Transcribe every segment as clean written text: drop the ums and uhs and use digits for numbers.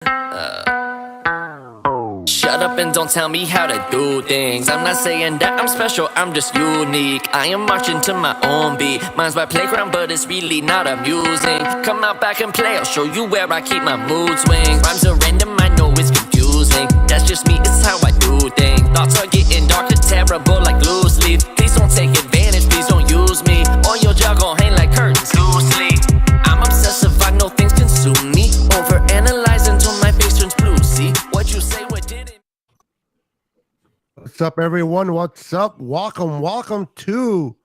Shut up and don't tell me how to do things. I'm not saying that I'm special, I'm just unique. I am marching to my own beat. Mine's my playground, but it's really not amusing. Come out back and play, I'll show you where I keep my mood swings. Rhymes are random, I know it's confusing. That's just me, it's how I do things. Thoughts are getting darker, terrible like loose leaf. Please don't take advantage, please don't use me. Or your jaw gon' hang like curtains loosely. I'm obsessive, I know things consume me. Overanalyze until my face turns blue. See what you say, what didn't. What's up, everyone? What's up? Welcome to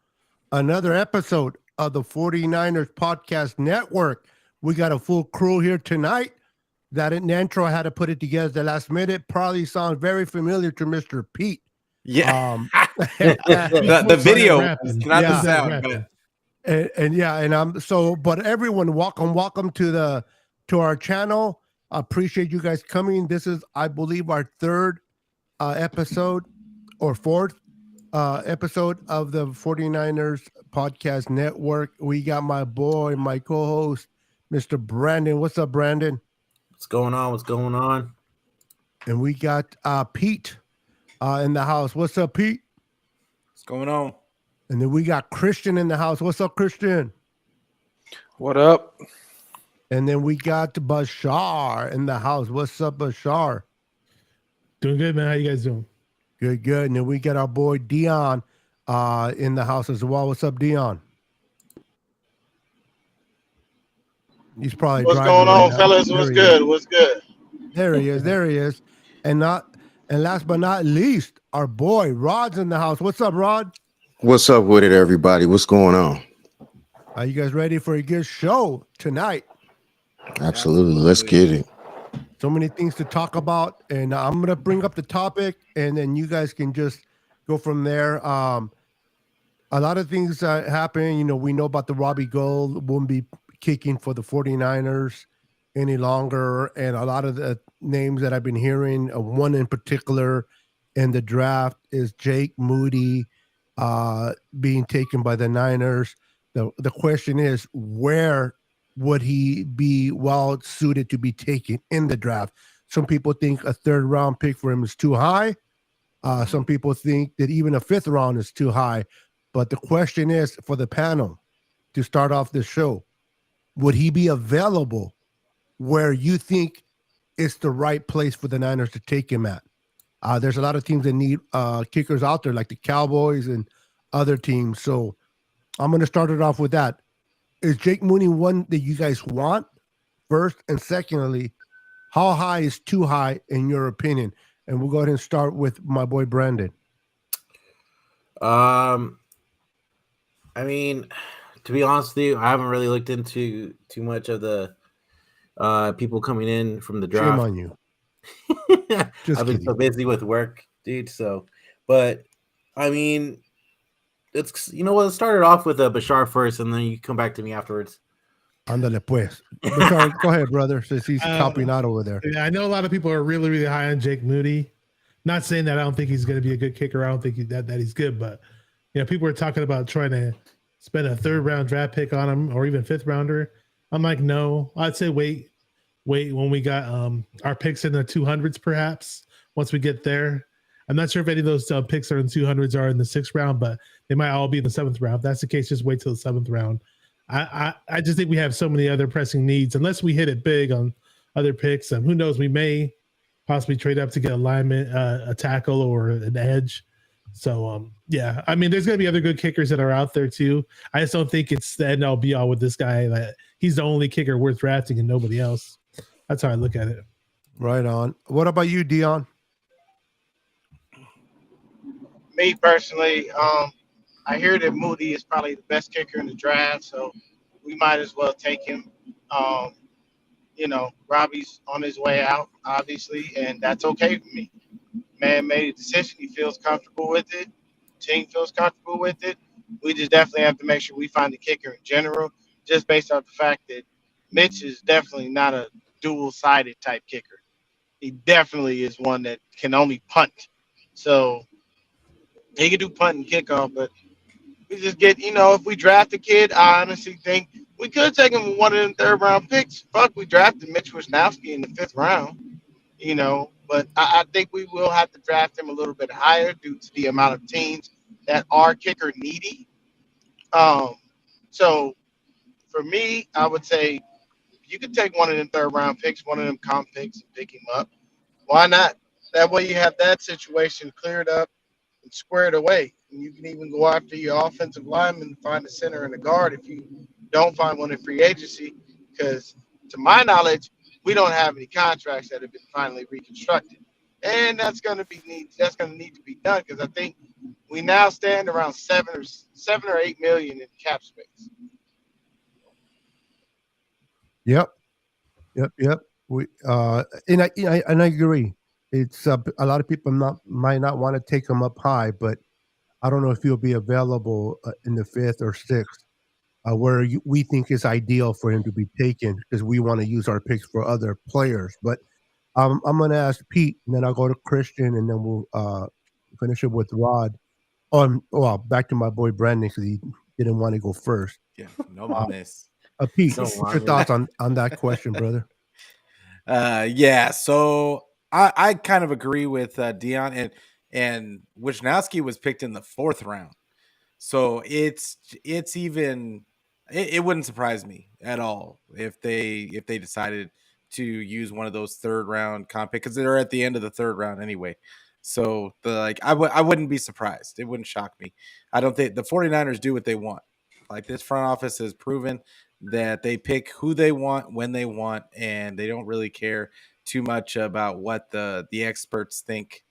another episode of the 49ers Podcast Network. We got a full crew here tonight. That intro, I had to put it together at the last minute. Probably sounds very familiar to Mr. Pete. Yeah. The video, not the sound. But everyone, welcome to our channel. I appreciate you guys coming. This is, I believe, our third episode or fourth episode of the 49ers Podcast Network. We got my boy, my co-host, Mr. Brandon. What's up, Brandon? What's going on? And we got Pete in the house. What's up, Pete? What's going on? And then we got Christian in the house. What's up, Christian? What up? And then we got Bashar in the house. What's up, Bashar? Doing good, man. How you guys doing? Good. And then we got our boy Dion in the house as well. What's up, Dion? He's probably What's driving going on, right fellas? What's good? There he is. And last but not least, our boy Rod's in the house. What's up, Rod? What's up with it, everybody? What's going on? Are you guys ready for a good show tonight? Absolutely. Let's get it. So many things to talk about, and I'm gonna bring up the topic, and then you guys can just go from there. A lot of things happen. You know, we know about the Robbie Gould won't be kicking for the 49ers any longer, and a lot of the names that I've been hearing, one in particular in the draft is Jake Moody being taken by the Niners. The question is, where would he be well suited to be taken in the draft? Some people think a third round pick for him is too high. Some people think that even a fifth round is too high. But the question is for the panel to start off this show, would he be available where you think it's the right place for the Niners to take him at? There's a lot of teams that need kickers out there, like the Cowboys and other teams. So I'm going to start it off with that. Is Jake Moody one that you guys want first? And secondly, how high is too high in your opinion? And we'll go ahead and start with my boy Brandon. I mean, to be honest with you, I haven't really looked into too much of the people coming in from the draft. Shame on you. I've been so busy with work, dude. So, but I mean, it's, you know what, let's start it off with Bashar first, and then you come back to me afterwards. Ándale pues. Bashar, go ahead, brother, since he's copying out over there. Yeah, I know a lot of people are really, really high on Jake Moody. Not saying that I don't think he's going to be a good kicker. I don't think that he's good, but you know, people are talking about trying to spend a third round draft pick on him or even fifth rounder. I'm like, no, I'd say wait when we got our picks in the 200s, perhaps once we get there. I'm not sure if any of those picks are in 200s are in the 6th round, but they might all be in the 7th round. If that's the case, just wait till the 7th round. I just think we have so many other pressing needs. Unless we hit it big on other picks, who knows? We may possibly trade up to get a lineman, a tackle, or an edge. So, yeah, I mean, there's going to be other good kickers that are out there too. I just don't think it's the end all be all with this guy. That he's the only kicker worth drafting and nobody else. That's how I look at it. Right on. What about you, Dion? Me personally, I hear that Moody is probably the best kicker in the draft, so we might as well take him. You know, Robbie's on his way out, obviously, and that's okay for me. Man made a decision. He feels comfortable with it. Team feels comfortable with it. We just definitely have to make sure we find the kicker in general, just based off the fact that Mitch is definitely not a dual-sided type kicker. He definitely is one that can only punt. So he can do punt and kickoff, but we just get, you know, if we draft a kid, I honestly think we could take him with one of them third round picks. Fuck, we drafted Mitch Wisnowski in the 5th round, but I think we will have to draft him a little bit higher due to the amount of teams that are kicker needy. So for me, I would say you could take one of them third round picks, one of them comp picks, and pick him up. Why not? That way you have that situation cleared up and squared away. And you can even go after your offensive lineman and find a center and a guard if you don't find one in free agency. Because to my knowledge, we don't have any contracts that have been finally reconstructed. And that's going to need to be done because I think we now stand around 7 or 8 million in cap space. Yep. We and I agree. It's a lot of people might not want to take him up high, but I don't know if he'll be available in the 5th or 6th, where we think is ideal for him to be taken because we want to use our picks for other players. But I'm going to ask Pete, and then I'll go to Christian, and then we'll finish it with Rod. Well, back to my boy Brandon because he didn't want to go first. Yeah, no mames. Pete, what's your thoughts on that question, brother? Yeah, so I kind of agree with Dion, and Wisnowski was picked in the 4th round, so it's even it wouldn't surprise me at all if they decided to use one of those 3rd round comp picks because they're at the end of the 3rd round anyway. So I wouldn't be surprised. It wouldn't shock me. I don't think the 49ers do what they want. Like this front office has proven that they pick who they want when they want, and they don't really care too much about what the experts think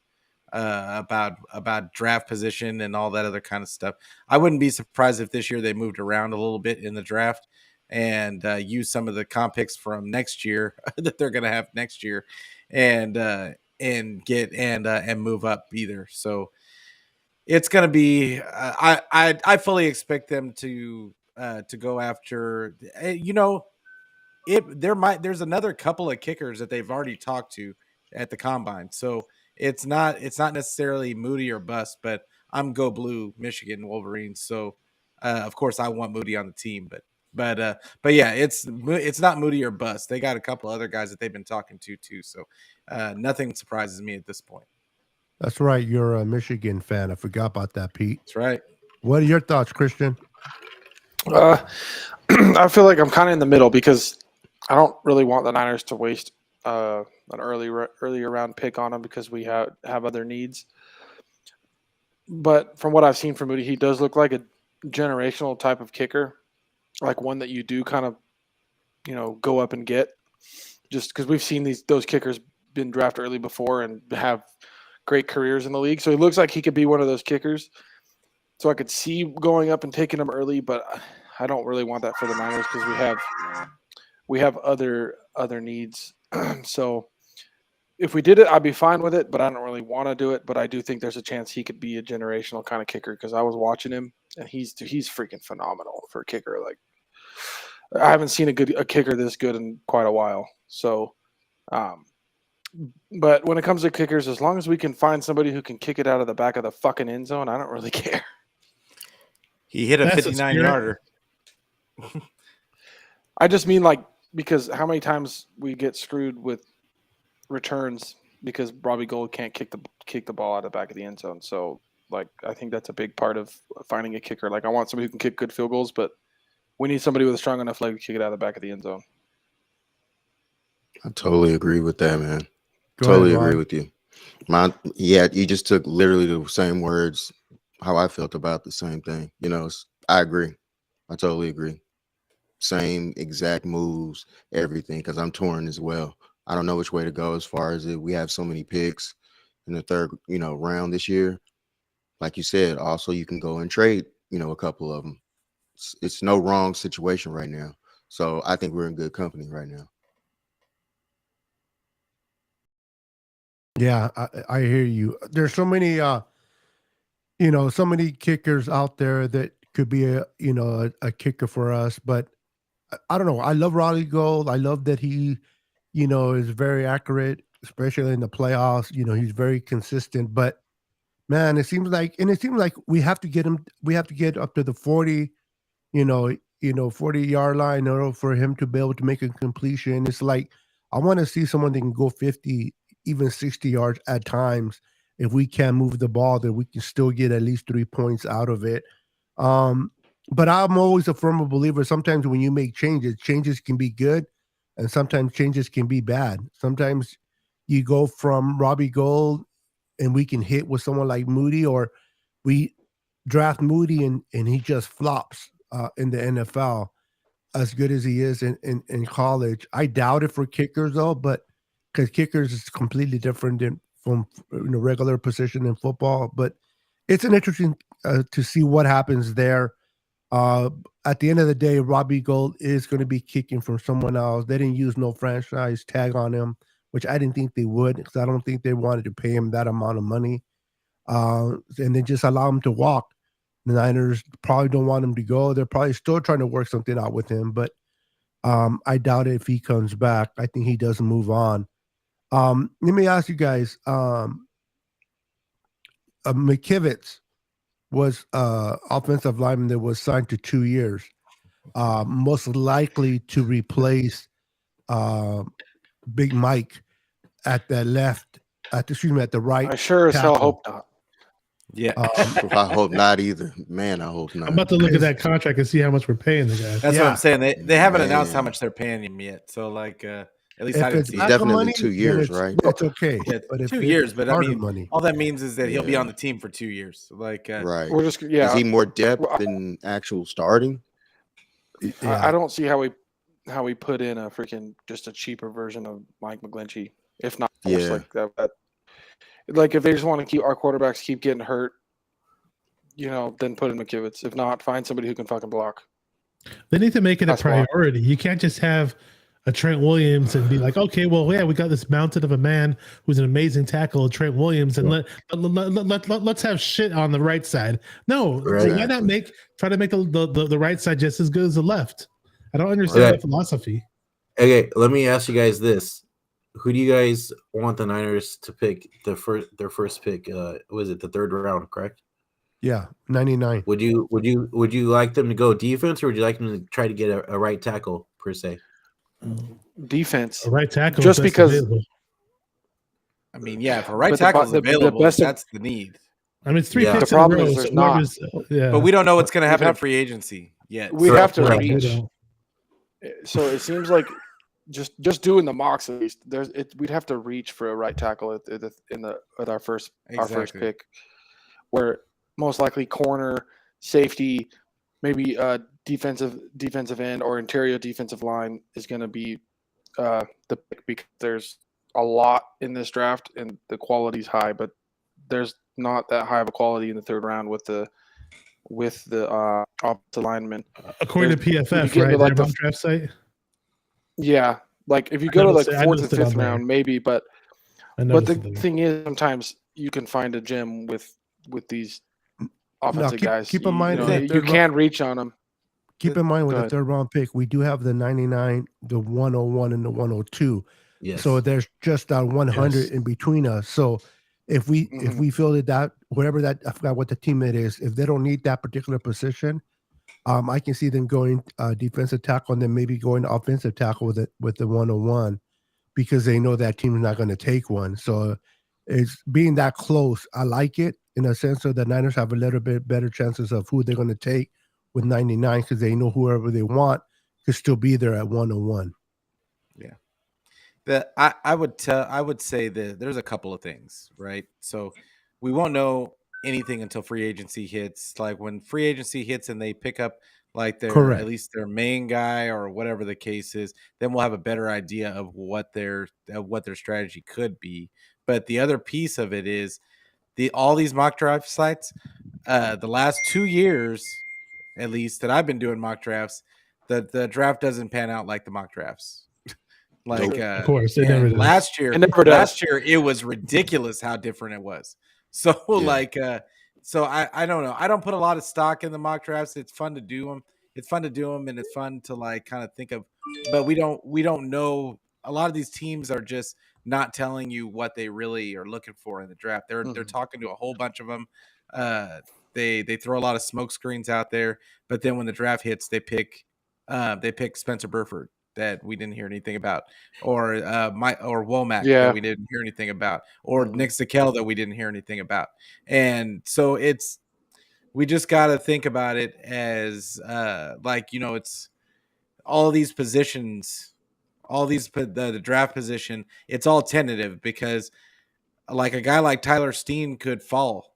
about draft position and all that other kind of stuff. I wouldn't be surprised if this year they moved around a little bit in the draft and use some of the comp picks from next year that they're going to have next year and move up either. So it's going to be I fully expect them to go after there's another couple of kickers that they've already talked to at the combine. So it's not necessarily Moody or bust, but I'm go blue Michigan Wolverines. So of course I want Moody on the team, but yeah, it's not Moody or bust. They got a couple other guys that they've been talking to too. So nothing surprises me at this point. That's right. You're a Michigan fan. I forgot about that, Pete. That's right. What are your thoughts, Christian? I feel like I'm kind of in the middle because I don't really want the Niners to waste an earlier round pick on them because we have other needs. But from what I've seen from Moody, he does look like a generational type of kicker, like one that you do kind of, go up and get. Just because we've seen those kickers been drafted early before and have great careers in the league. So he looks like he could be one of those kickers. So I could see going up and taking him early, but I don't really want that for the Niners because we have other needs. So if we did it, I'd be fine with it, but I don't really want to do it. But I do think there's a chance he could be a generational kind of kicker because I was watching him and he's freaking phenomenal for a kicker. Like I haven't seen a kicker this good in quite a while. So, but when it comes to kickers, as long as we can find somebody who can kick it out of the back of the fucking end zone, I don't really care. He hit a 59-yarder. I just mean because how many times we get screwed with returns because Robbie Gould can't kick the ball out of the back of the end zone. So I think that's a big part of finding a kicker. I want somebody who can kick good field goals, but we need somebody with a strong enough leg to kick it out of the back of the end zone. I totally agree with that, man. Go ahead, agree with you. You just took literally the same words how I felt about the same thing. I agree. I totally agree. Same exact moves, everything, because I'm torn as well. I don't know which way to go as far as it. We have so many picks in the 3rd, round this year. Like you said, also you can go and trade, a couple of them. It's no wrong situation right now. So I think we're in good company right now. Yeah, I hear you. There's so many, so many kickers out there that could be a kicker for us. But I don't know. I love Robbie Gould. I love that he, is very accurate, especially in the playoffs. He's very consistent. But man, it seems like we have to get him. We have to get up to the 40. 40-yard line, or for him to be able to make a completion. It's like I want to see someone that can go 50, even 60 yards at times. If we can move the ball, that we can still get at least 3 points out of it. But I'm always a firm believer. Sometimes when you make changes can be good, and sometimes changes can be bad. Sometimes you go from Robbie Gould, and we can hit with someone like Moody, or we draft Moody and he just flops in the NFL as good as he is in college. I doubt it for kickers though, but because kickers is completely different from regular position in football. But it's an interesting to see what happens there. At the end of the day, Robbie Gould is going to be kicking from someone else. They didn't use no franchise tag on him, which I didn't think they would, because I don't think they wanted to pay him that amount of money. And they just allow him to walk. The Niners probably don't want him to go. They're probably still trying to work something out with him, but I doubt it if he comes back. I think he does move on. Let me ask you guys, McKivitz was offensive lineman that was signed to 2 years, most likely to replace Big Mike at the right. I sure as hell hope not. Yeah. I hope not either. Man, I hope not. I'm about to look at that contract and see how much we're paying the guy. That's what I'm saying. They haven't announced how much they're paying him yet. So like at least if I didn't it's see not it. Definitely money, 2 then years, right? It's okay. Yeah, But if 2 it's years, but I part of mean, money, all that means is that he'll be Yeah. on the team for 2 years. Like Right. We're just Is he more depth than actual starting? I don't see how we put in a freaking just a cheaper version of Mike McGlinchey, if not almost Yeah. like that. Like if they just want to keep our quarterbacks keep getting hurt, then put in McKivitz. If not, find somebody who can fucking block. They need to make it That's a priority. You can't just have a Trent Williams and be like, okay, well, yeah, we got this mountain of a man who's an amazing tackle, Trent Williams, and let's have shit on the right side. No, Right. why not try to make the right side just as good as the left? I don't understand that philosophy. Okay, let me ask you guys this: who do you guys want the Niners to pick their first pick? Was it the third round? Correct. Yeah, 99. Would you like them to go defense, or would you like them to try to get a right tackle per se? Defense. A right tackle, Just best because- available. I mean, yeah, if a right But tackle is the available, best of- that's the need. I mean, it's 3 Yeah. picks The in a problem row. is there's so not. whoever's- Yeah. But we don't know what's going to happen in have- free agency yet. We So- have to Right, reach. we don't. So it seems like just doing the mocks at least. We'd have to reach for a right tackle at our first Exactly. pick, where most likely corner, safety, maybe defensive end or interior defensive line is going to be the pick, because there's a lot in this draft and the quality's high, but there's not that high of a quality in the third round with the offensive lineman. According to If you PFF, get right? into, like, Their the- draft site. Yeah, like if you go to like noticed it- I fourth and noticed it on fifth there. round, maybe, but I But the noticed it there. thing is, sometimes you can find a gem with these offensive guys. keep in mind you, that you they're can reach on them. Keep in mind with Go the ahead. third round pick, we do have the 99, the 101, and the 102. Yes. So there's just that 100 Yes. in between us. So if we feel that whatever that, I forgot what the team it is, if they don't need that particular position, I can see them going defensive tackle and then maybe going offensive tackle with the 101, because they know that team is not going to take one. So it's being that close. I like it in a sense, so the Niners have a little bit better chances of who they're going to take with 99, because they know whoever they want could still be there at 101. I would say that there's a couple of things, right? So we won't know anything until free agency hits. Like when free agency hits and they pick up like Correct. at least their main guy or whatever the case is, then we'll have a better idea of what their strategy could be. But the other piece of it is all these mock draft sites, the last 2 years at least that I've been doing mock drafts, the draft doesn't pan out like the mock drafts. Like Of course, it never does. last year, It never does. last year it was ridiculous how different it was. So so I don't know. I don't put a lot of stock in the mock drafts. It's fun to do them. It's fun to do them, and it's fun to like kind of think of. But we don't know. A lot of these teams are just not telling you what they really are looking for in the draft. They're talking to a whole bunch of them. They throw a lot of smoke screens out there, but then when the draft hits, they pick They picked Spencer Burford that we didn't hear anything about, or Womack Yeah. that we didn't hear anything about, or Nick Zakelj that we didn't hear anything about. And so we just got to think about it as it's all these positions, the draft position. It's all tentative because like a guy like Tyler Steen could fall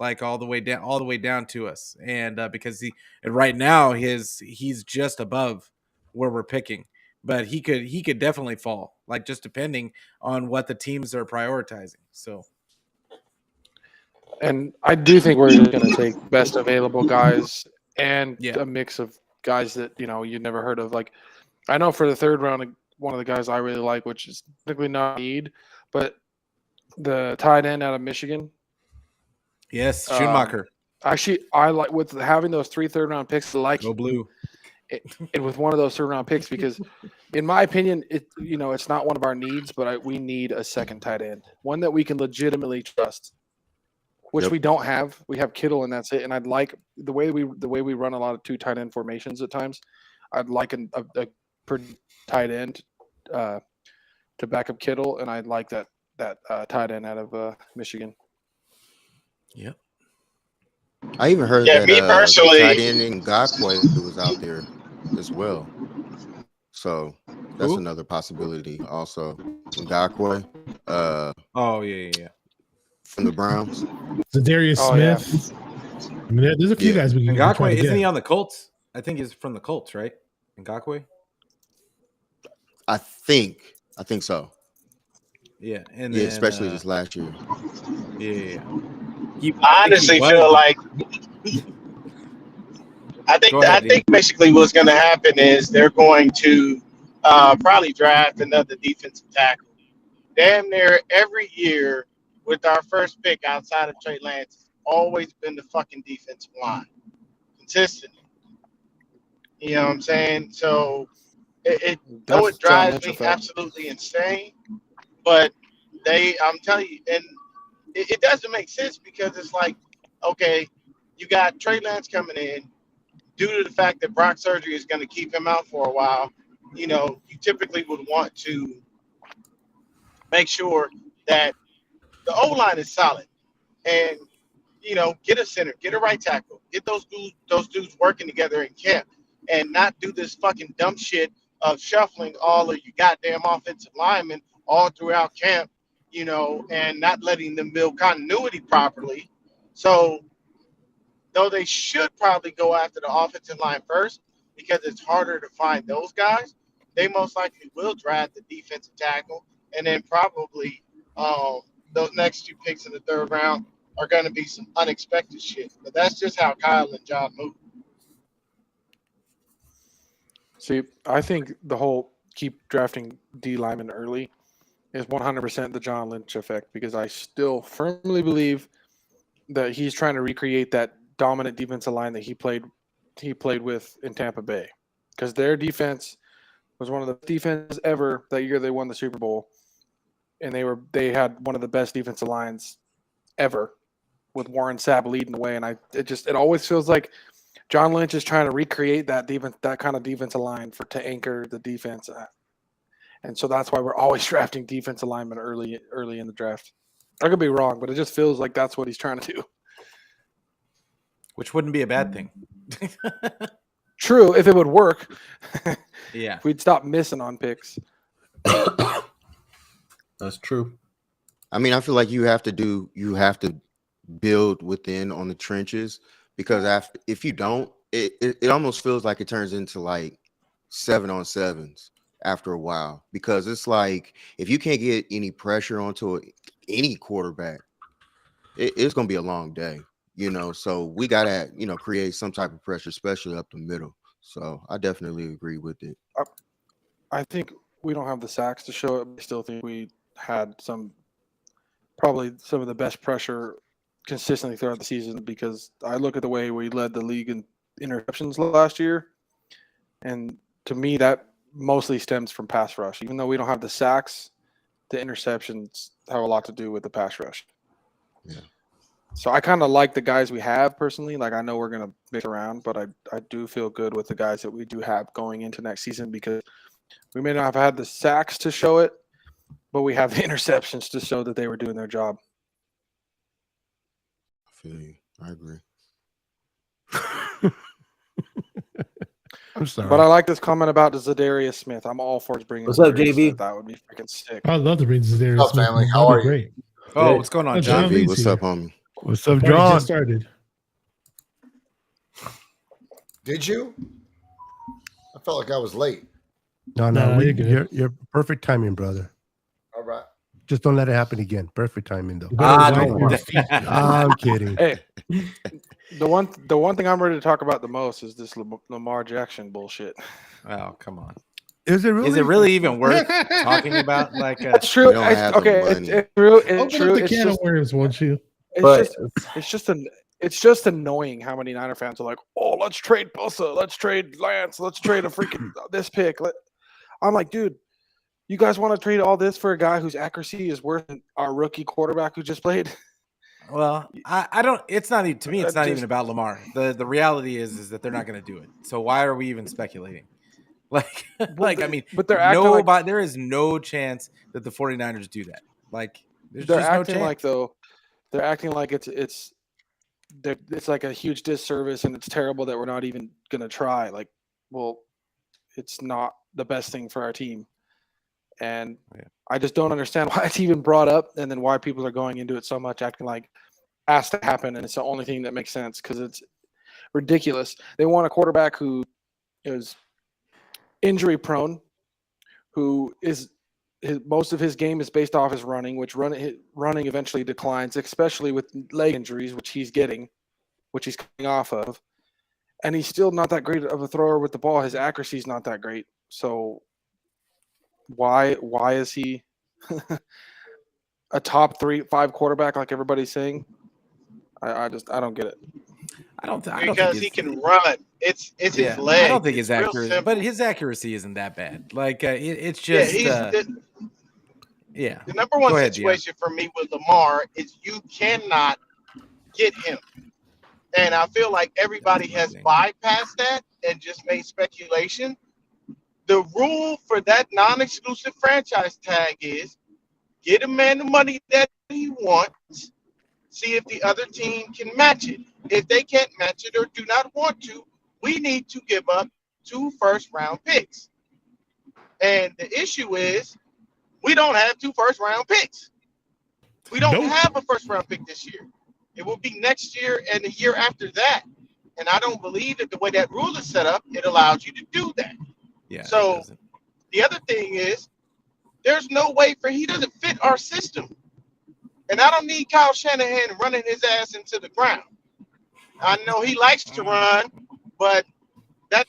like all the way down to us. And because right now he's just above where we're picking, but he could definitely fall, like just depending on what the teams are prioritizing. So, and I do think we're just going to take best available guys and a mix of guys that, you never heard of. Like, I know for the third round, one of the guys I really like, which is technically not need, but the tight end out of Michigan. Yes, Schumacher. Actually, I like with having those 3 third-round picks. Go blue. It with one of those third-round picks because, in my opinion, it's not one of our needs, but we need a second tight end, one that we can legitimately trust, which we don't have. We have Kittle, and that's it. And I'd like the way we run a lot of 2 tight end formations at times. I'd like a pretty tight end to back up Kittle, and I'd like that tight end out of Michigan. Yep. I even heard that me personally, the tight end Ngakoue was out there as well. So that's another possibility also. Ngakoue. From the Browns. Zadarius Smith. Yeah. I mean, there's a few guys we can Ngakoue, isn't he on the Colts? I think he's from the Colts, right? Ngakoue? I think so. Yeah, and then, especially this last year. Yeah. I honestly feel like I think basically what's going to happen is they're going to probably draft another defensive tackle. Damn near every year with our first pick outside of Trey Lance, it's always been the fucking defensive line, consistently. You know what I'm saying? So it drives me absolutely insane. But I'm telling you, and it doesn't make sense because it's like, okay, you got Trey Lance coming in due to the fact that Brock surgery is going to keep him out for a while. You typically would want to make sure that the O-line is solid and, get a center, get a right tackle, get those dudes working together in camp and not do this fucking dumb shit of shuffling all of your goddamn offensive linemen all throughout camp, and not letting them build continuity properly. So, though they should probably go after the offensive line first because it's harder to find those guys, they most likely will draft the defensive tackle, and then probably those next 2 picks in the third round are going to be some unexpected shit. But that's just how Kyle and John move. See, I think the whole keep drafting D linemen early is 100% the John Lynch effect because I still firmly believe that he's trying to recreate that dominant defensive line that he played with in Tampa Bay, because their defense was one of the defenses ever that year they won the Super Bowl, and they had one of the best defensive lines ever with Warren Sapp leading the way, and it always feels like John Lynch is trying to recreate that kind of defensive line to anchor the defense, and so that's why we're always drafting defensive linemen early in the draft. I could be wrong, but it just feels like that's what he's trying to do. Which wouldn't be a bad thing. True, if it would work. Yeah. If we'd stop missing on picks. That's true. I mean, I feel like you have to build within on the trenches, because if you don't, it almost feels like it turns into like 7-on-7s after a while, because it's like if you can't get any pressure onto any quarterback, it's going to be a long day. So we got to, create some type of pressure, especially up the middle. So I definitely agree with it. I think we don't have the sacks to show it, but I still think we had probably some of the best pressure consistently throughout the season, because I look at the way we led the league in interceptions last year, and to me that mostly stems from pass rush. Even though we don't have the sacks, the interceptions have a lot to do with the pass rush. Yeah. So I kind of like the guys we have personally. Like I know we're gonna mix around, but I do feel good with the guys that we do have going into next season because we may not have had the sacks to show it, but we have the interceptions to show that they were doing their job. I feel you. I agree. I'm sorry. But I like this comment about Zadarius Smith. I'm all for bringing. What's up, Zadarius JB? Smith. That would be freaking sick. I'd love to bring Zadarius What's up, Smith. family? That'd How be are you? great. Oh, what's going on, Oh, John? John JV, Lee's what's here. up, homie? What's up, Party John? just started. Did you? I felt like I was late. No, No, we, you're good. you're perfect timing, brother. All right. Just don't let it happen again. Perfect timing, though. You better don't wipe your worry. feet. I'm kidding. Hey, the one thing I'm ready to talk about the most is this Lamar Jackson bullshit. Oh, come on. Is it really? Is it really even worth talking about? Like, It's true. We don't have the Okay, money. it's true. It's Open true. up the It's can of just, worms, won't you? it's just annoying how many Niner fans are like, oh, let's trade Bosa, let's trade Lance, let's trade a freaking this pick. I'm like, dude, you guys want to trade all this for a guy whose accuracy is worse than our rookie quarterback who just played? well, I don't. It's not to me. It's not even Just- about Lamar. The reality is that they're not going to do it. So why are we even speculating? Like, I mean, but they're acting like nobody. There is no chance that the 49ers do that. Like, there's they're just no acting chance. like though. They're acting like it's like a huge disservice and it's terrible that we're not even gonna try. Like, well, it's not the best thing for our team, and Yeah. I just don't understand why it's even brought up, and then why people are going into it so much, acting like has to happen, and it's the only thing that makes sense because it's ridiculous. They want a quarterback who is injury prone, who is most of his game is based off his running, which running eventually declines, especially with leg injuries, which he's coming off of. And he's still not that great of a thrower with the ball. His accuracy is not that great. So why is he a top 3-5 quarterback like everybody's saying? I don't get it. I don't think Because he can run. It's his leg. I don't think his It's real accuracy, simple. but his accuracy isn't that bad. Like, it's Yeah, just the number one Go ahead, situation for me with Lamar is you cannot get him. And I feel like everybody has bypassed that and just made speculation. The rule for that non-exclusive franchise tag is get a man the money that he wants, see if the other team can match it. If they can't match it or do not want to, we need to give up 2 first-round picks. And the issue is we don't have 2 first-round picks. We don't have a first-round pick this year. It will be next year and the year after that. And I don't believe that the way that rule is set up, it allows you to do that. yeah. So- it doesn't. The other thing is there's no way he doesn't fit our system. And I don't need Kyle Shanahan running his ass into the ground. I know he likes to run, but that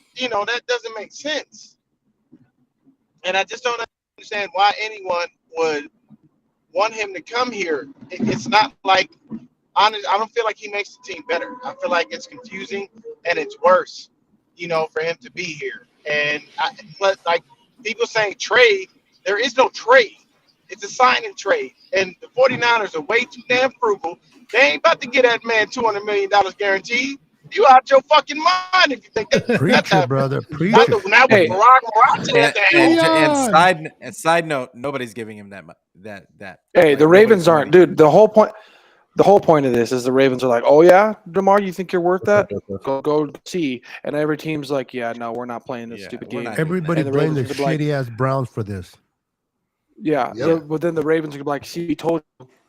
doesn't make sense. And I just don't understand why anyone would want him to come here. It's not like, honest, I don't feel like he makes the team better. I feel like it's confusing and it's worse, for him to be here. And but like people saying trade, there is no trade. It's a sign and trade. And the 49ers are way too damn frugal. They ain't about to get that man $200 million guaranteed. You out your fucking mind if you think that's Preach it, happening. brother. Preach Now it. with Barack at the helm. And side note, nobody's giving him that. Hey, like, the Ravens nobody's aren't, giving- dude. The whole point of this is the Ravens are like, oh yeah, DeMar, you think you're worth that? Go see. And every team's like, yeah, no, we're not playing this Yeah, stupid we're game. not. Everybody And the blamed the Ravens would be like- shitty ass Browns for this. Yeah, Yep. but then the Ravens are gonna be like, see,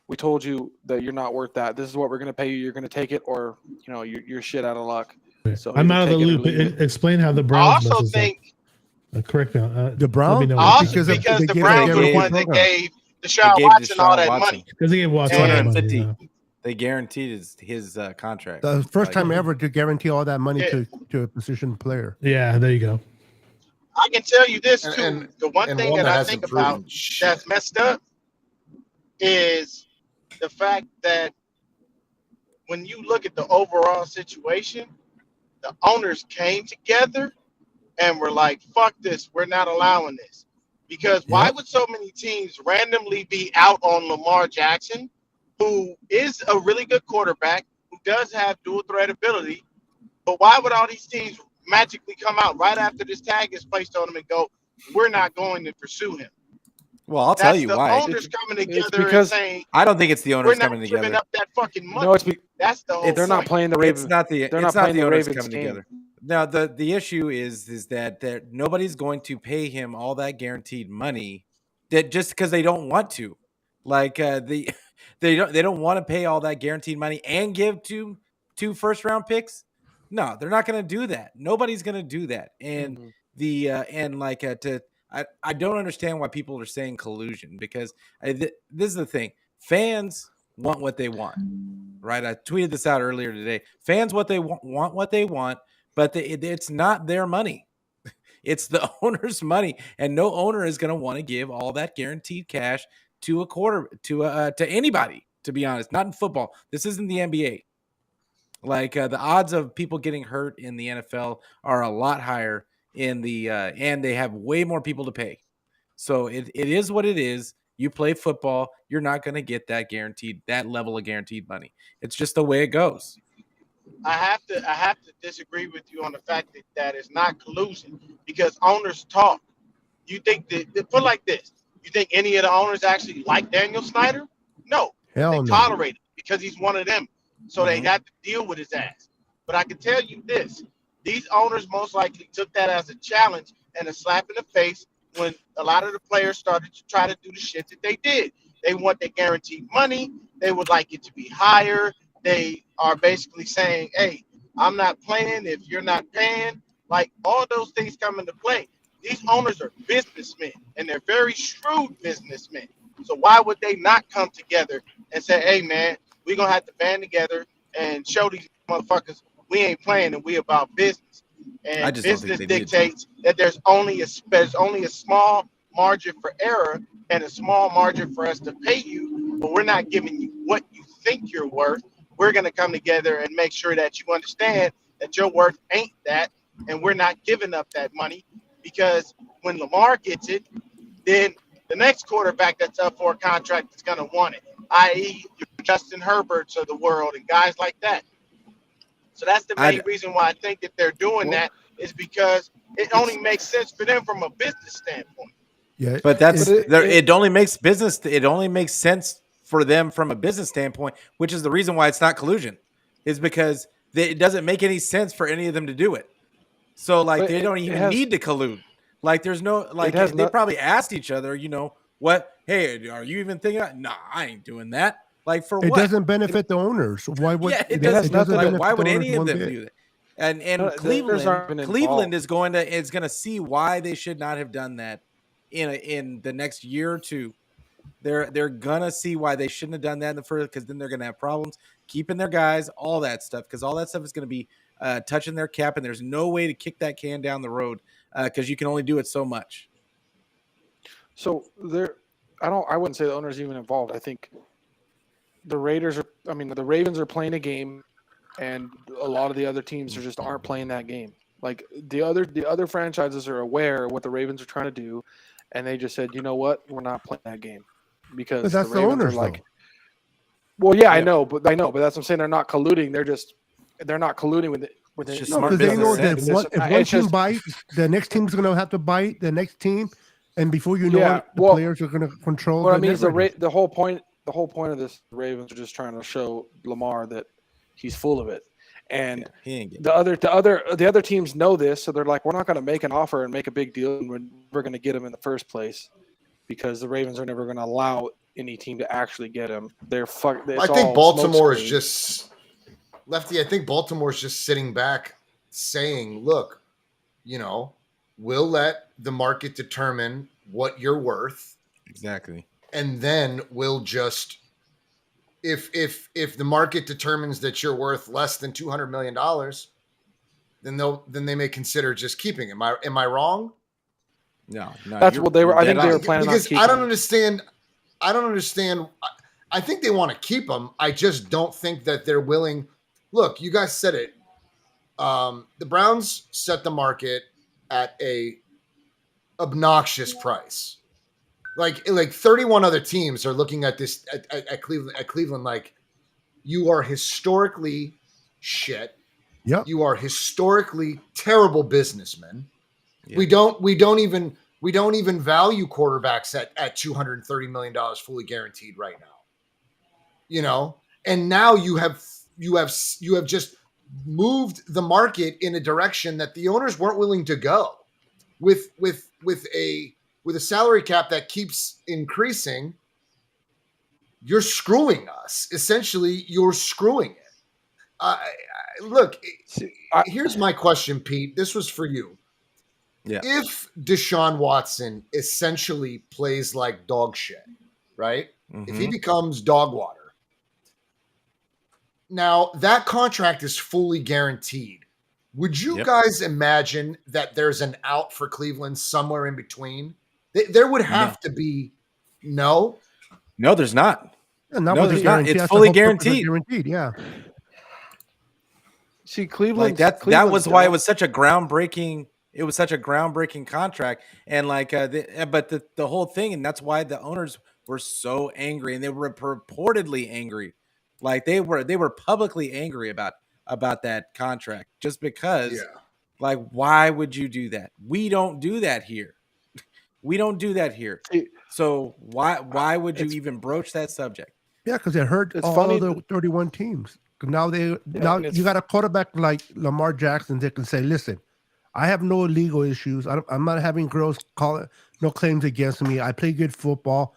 we told you that you're not worth that. This is what we're gonna pay you. You're gonna take it, or you're shit out of luck. So I'm either out of the take it or loop. leave it. Explain how the I Browns also messes up. think Correct me. The Browns? let me know. also because of- because they the gave Browns the are the guarantee ones that program. gave Deshaun They gave Watson all Deshaun that Watson. money. Because they gave Watson And- all the money, 250. yeah. They guaranteed his contract. The first Like, time ever to guarantee all that money Yeah. to a position player. Yeah, there you go. I can tell you this And- too. and- the one and thing one that that I hasn't think about proven that's messed up is the fact that when you look at the overall situation, the owners came together and were like, fuck this, we're not allowing this. Because why Yep. would so many teams randomly be out on Lamar Jackson, who is a really good quarterback, who does have dual threat ability. But why would all these teams magically come out right after this tag is placed on him and go, we're not going to pursue him? Well, I'll tell That's you the why. owners coming together and because saying, I don't think it's the we're owners not coming giving together. up that fucking money. No, That's the whole they're not point. playing the Ravens. It's not the They're not playing the owners Ravens coming game. together. Now the issue is that nobody's going to pay him all that guaranteed money that just because they don't want to. Like they don't want to pay all that guaranteed money and give two first round picks. No, they're not going to do that. Nobody's going to do that. And I don't understand why people are saying collusion, because this is the thing. Fans want what they want, right? I tweeted this out earlier today. Fans want what they want, but it's not their money. It's the owner's money, and no owner is going to want to give all that guaranteed cash to to anybody, to be honest. Not in football. This isn't the NBA. Like the odds of people getting hurt in the NFL are a lot higher and they have way more people to pay. So it is what it is. You play football, you're not going to get that level of guaranteed money. It's just the way it goes. I have to disagree with you on the fact that it's not collusion, because owners talk. You think that, put it like this, you think any of the owners actually like Daniel Snyder? No. Hell they no. tolerate it because he's one of them. So they have to deal with his ass. But I can tell you this, these owners most likely took that as a challenge and a slap in the face when a lot of the players started to try to do the shit that they did. They want their guaranteed money. They would like it to be higher. They are basically saying, hey, I'm not playing if you're not paying. Like, all those things come into play. These owners are businessmen, and they're very shrewd businessmen. So why would they not come together and say, hey, man, we're going to have to band together and show these motherfuckers we ain't playing and we about business. And business dictates that there's only a small margin for error and a small margin for us to pay you, but we're not giving you what you think you're worth. We're going to come together and make sure that you understand that your worth ain't that, and we're not giving up that money, because when Lamar gets it, then the next quarterback that's up for a contract is going to want it, i.e. Justin Herberts of the world and guys like that. So that's the main reason why I think that they're doing that, is because it only makes sense for them from a business standpoint. Yeah, but it only makes sense for them from a business standpoint, which is the reason why it's not collusion, is because it doesn't make any sense for any of them to do it. So they don't even need to collude. Like there's no they probably asked each other, what? Hey, are you even thinking? Nah, I ain't doing that. Like for it what? Doesn't benefit the owners. Why would it doesn't benefit? Why would any of them do that? And Cleveland is going to see why they should not have done that in the next year or two. They're gonna see why they shouldn't have done that in the first, because then they're gonna have problems keeping their guys, all that stuff, because all that stuff is gonna be touching their cap, and there's no way to kick that can down the road because you can only do it so much. So I wouldn't say the owner's even involved. I think the Ravens are playing a game, and a lot of the other teams just aren't playing that game. Like the other franchises are aware of what the Ravens are trying to do, and they just said, you know what, we're not playing that game, because that's the Ravens owners, are like, well, yeah, I know, but that's what I'm saying. They're not colluding. They're not colluding with it. It's just smart business. They know that if one team bites, the next team's going to have to bite the next team, and before you know it, the players are going to control. What I mean is the whole point of this, the Ravens are just trying to show Lamar that he's full of it, and the other teams know this, so they're like, we're not going to make an offer and make a big deal, and we're going to get him in the first place, because the Ravens are never going to allow any team to actually get him. I think Baltimore is just Lefty. I think Baltimore is just sitting back saying, look, we'll let the market determine what you're worth. Exactly. And then we'll just, if the market determines that you're worth less than $200 million, then they may consider just keeping it. Am I wrong? No. That's what they were. I think they were planning on keeping. I don't understand. I think they want to keep them. I just don't think that they're willing. Look, you guys said it. The Browns set the market at a obnoxious price. Like 31 other teams are looking at this at Cleveland like you are historically shit. Yep. You are historically terrible businessmen. Yeah. We don't even value quarterbacks at $230 million fully guaranteed right now. You know, and now you have just moved the market in a direction that the owners weren't willing to go with a salary cap that keeps increasing. You're screwing us. Essentially, you're screwing it. Look, here's my question, Pete. This was for you. Yeah. If Deshaun Watson essentially plays like dog shit, right? If he becomes dog water, now that contract is fully guaranteed. Would you guys imagine that there's an out for Cleveland somewhere in between? There would have to be. No, there's not. Yeah, No, there's not. It's fully guaranteed. Guaranteed, yeah. See, Cleveland. That was why it was such a groundbreaking. It was such a groundbreaking contract, and but the whole thing, and that's why the owners were so angry, and they were purportedly angry, like they were publicly angry about that contract, just because, like, why would you do that? We don't do that here. We don't do that here. So why would you even broach that subject? Yeah, because it hurt all the 31 teams. Now you got a quarterback like Lamar Jackson that can say, "Listen, I have no legal issues. I'm not having girls no claims against me. I play good football."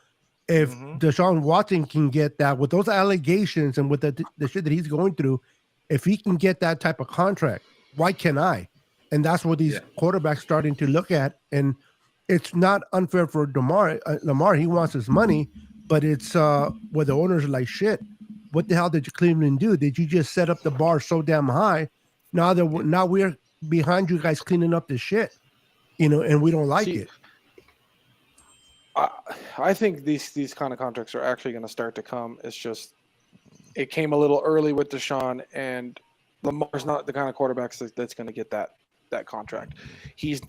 If Deshaun Watson can get that with those allegations and with the shit that he's going through, if he can get that type of contract, why can't I? And that's what these quarterbacks starting to look at. And it's not unfair for Lamar. He wants his money, but it's where the owners are like, shit, what the hell did you Cleveland do? Did you just set up the bar so damn high? Now we're behind you guys cleaning up the shit, and we don't like it. I think these kind of contracts are actually going to start to come. It's just it came a little early with Deshaun, and Lamar's not the kind of quarterback that's going to get that contract. His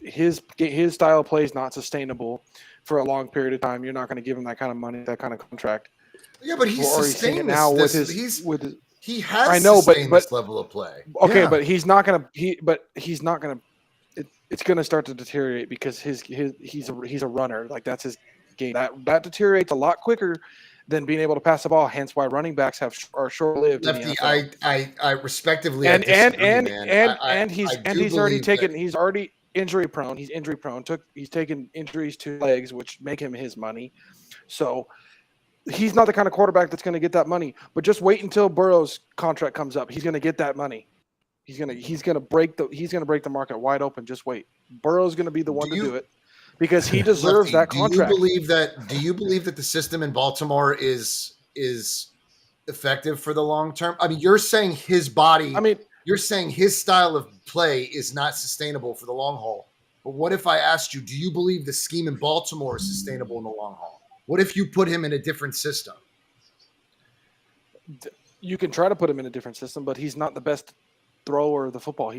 style of play is not sustainable for a long period of time. You're not going to give him that kind of money, that kind of contract. Yeah, but he's sustained now this. He has sustained this level of play. Okay, yeah. But he's not going to. It's going to start to deteriorate because he's a runner. Like, that's his game. That deteriorates a lot quicker than being able to pass the ball. Hence why running backs are short-lived. Lefty, I respectively and he's already injury prone. He's injury prone. He's taken injuries to legs, which make him his money. So he's not the kind of quarterback that's going to get that money. But just wait until Burrow's contract comes up. He's going to get that money. He's gonna break the market wide open. Just wait. Burrow's gonna be the one to do it because he deserves that contract. Do you believe that the system in Baltimore is effective for the long term? I mean, you're saying his body. I mean, you're saying his style of play is not sustainable for the long haul. But what if I asked you, do you believe the scheme in Baltimore is sustainable in the long haul? What if you put him in a different system? You can try to put him in a different system, but he's not the best thrower of the football.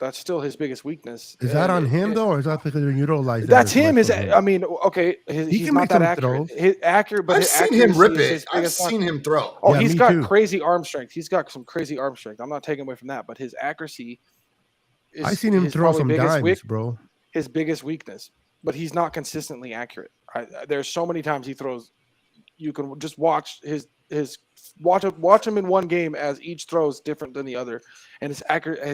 That's still his biggest weakness. Is that on him though, or is that because they're utilizing? That's him. He's not that accurate. I've seen him rip it. I've seen him throw. Oh, yeah, he's got crazy arm strength. He's got some crazy arm strength. I'm not taking away from that, but his accuracy is. I've seen him throw some dimes, bro. His biggest weakness, but he's not consistently accurate. There's so many times he throws. You can just watch watch him in one game as each throw is different than the other, and his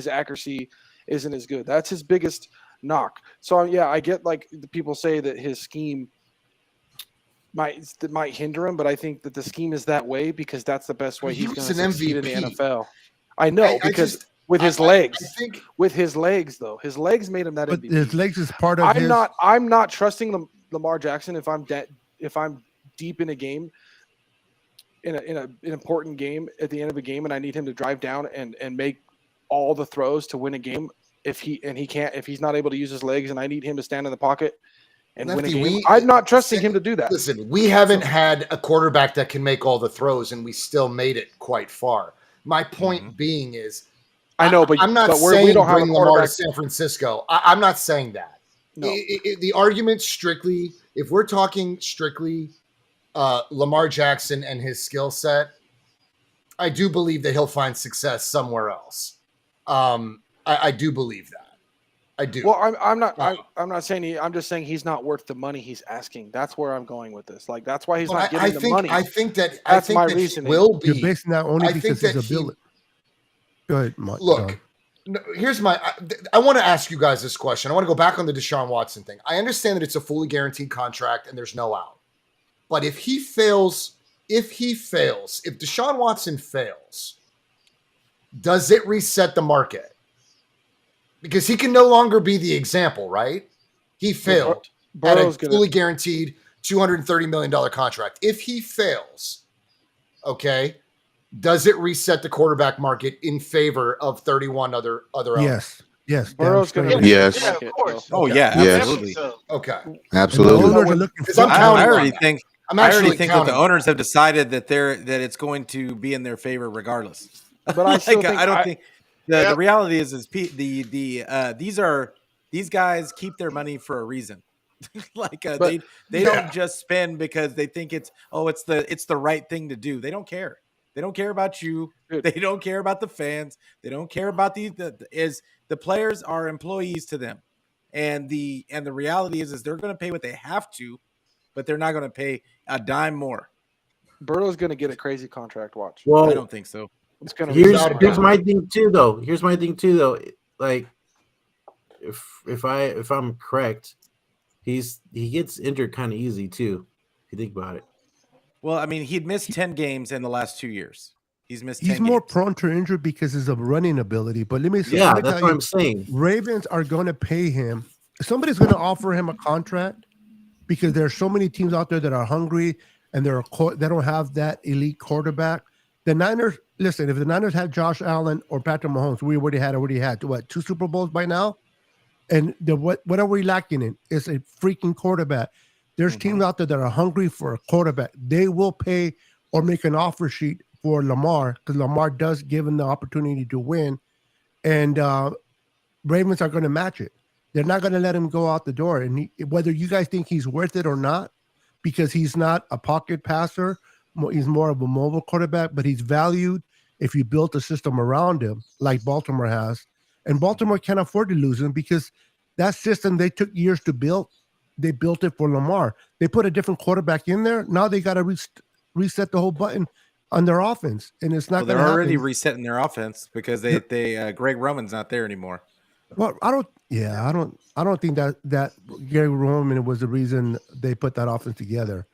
accuracy isn't as good. That's his biggest knock. So yeah, I get like the people say that his scheme might hinder him, but I think that the scheme is that way because that's the best way he's going to succeed in the NFL. I know because with his legs, though, his legs made him that MVP. His legs is part of. I'm not trusting Lamar Jackson if I'm deep in a game. In an important game at the end of a game, and I need him to drive down and make all the throws to win a game. If he's not able to use his legs, and I need him to stand in the pocket and win a game, I'm not trusting him to do that. Listen, we haven't had a quarterback that can make all the throws, and we still made it quite far. My point being is, I know, but I'm not saying we don't bring Lamar to San Francisco. I'm not saying that. No. The argument strictly if we're talking strictly Lamar Jackson and his skill set, I do believe that he'll find success somewhere else. I do believe that. I do. Well, I'm not saying I'm just saying he's not worth the money he's asking. That's where I'm going with this. Like that's why he's not getting the money. I think that that's my reasoning. Will be. You're basing that only because his ability. Go ahead, Mike. Look, here's my. I want to ask you guys this question. I want to go back on the Deshaun Watson thing. I understand that it's a fully guaranteed contract and there's no out. But if Deshaun Watson fails, does it reset the market? Because he can no longer be the example, right? He failed at a fully guaranteed $230 million contract. If he fails, okay, does it reset the quarterback market in favor of 31 other owners? Yes. Burrow's going to Yes. Yeah, of course. Oh yeah, Yes. absolutely. So, Okay. Absolutely. Because I'm counting I on already that. think I'm I actually already think that counting the owners have decided that it's going to be in their favor regardless. But I still think I don't think the Yep. reality is these guys keep their money for a reason. They don't just spend because they think it's the right thing to do. They don't care. They don't care about you. Good. They don't care about the fans. They don't care about the players are employees to them. And the reality is they're going to pay what they have to, but they're not going to pay a dime more. Burrow's going to get a crazy contract. Watch. Well, I don't think so. It's going to here's my thing too, though. Like, if I'm correct, he gets injured kind of easy too. If you think about it. Well, I mean, he'd missed 10 games in the last 2 years. He's missed 10 He's more games. prone to injury because of his running ability. But let me say, Yeah, that's what I'm saying. Ravens are going to pay him. Somebody's going to offer him a contract because there are so many teams out there that are hungry and they don't have that elite quarterback. The Niners, listen, if the Niners had Josh Allen or Patrick Mahomes, we already had what, 2 Super Bowls by now? And what are we lacking in? It's a freaking quarterback. There's teams out there that are hungry for a quarterback. They will pay or make an offer sheet for Lamar because Lamar does give him the opportunity to win. And Ravens are going to match it. They're not going to let him go out the door. And whether you guys think he's worth it or not, because he's not a pocket passer, he's more of a mobile quarterback, but he's valued if you built a system around him like Baltimore has. And Baltimore can't afford to lose him because that system they took years to build. They built it for Lamar. They put a different quarterback in there. Now they got to reset the whole button on their offense, and it's not. They're already resetting their offense because Greg Roman's not there anymore. Well, I don't think that Gary Roman was the reason they put that offense together.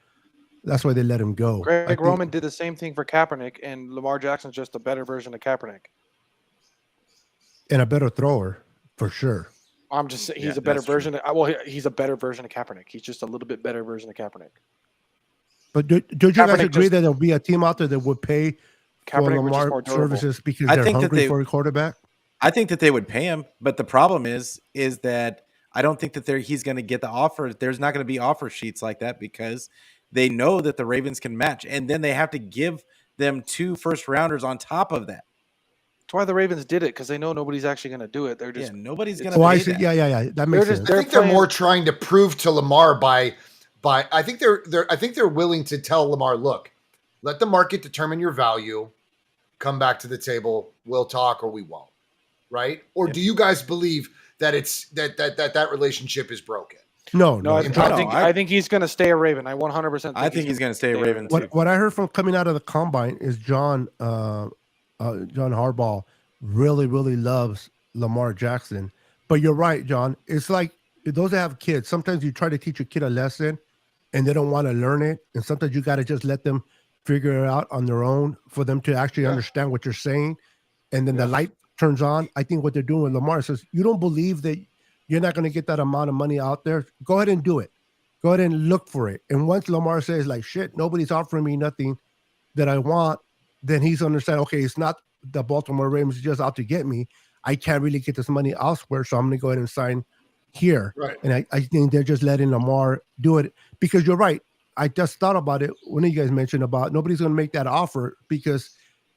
That's why they let him go. Greg Roman did the same thing for Kaepernick, and Lamar Jackson's just a better version of Kaepernick. And a better thrower, for sure. I'm just saying he's a better version. He's a better version of Kaepernick. He's just a little bit better version of Kaepernick. But don't you guys agree that there'll be a team out there that would pay for Lamar services because they're hungry for a quarterback? I think that they would pay him, but the problem is that I don't think that he's going to get the offer. There's not going to be offer sheets like that because they know that the Ravens can match, and then they have to give them 2 first-rounders on top of that. That's why the Ravens did it, because they know nobody's actually going to do it. They're just nobody's going to. Oh, I see. Yeah. That makes sense. I think they're more trying to prove to Lamar by. I think they're willing to tell Lamar, look, let the market determine your value. Come back to the table. We'll talk or we won't. Right? Or do you guys believe that it's that relationship is broken? No. I think he's going to stay a Raven. I 100%. I think he's going to stay a Raven too. What I heard from coming out of the combine is John Harbaugh really, really loves Lamar Jackson. But you're right, John. It's like those that have kids. Sometimes you try to teach a kid a lesson and they don't want to learn it. And sometimes you got to just let them figure it out on their own for them to actually understand what you're saying. And then the light turns on. I think what they're doing with Lamar says, you don't believe that you're not going to get that amount of money out there. Go ahead and do it. Go ahead and look for it. And once Lamar says like, shit, nobody's offering me nothing that I want, then he's understand, okay, it's not the Baltimore Ravens just out to get me. I can't really get this money elsewhere, so I'm going to go ahead and sign here. Right. And I think they're just letting Lamar do it because you're right. I just thought about it when you guys mentioned about nobody's going to make that offer because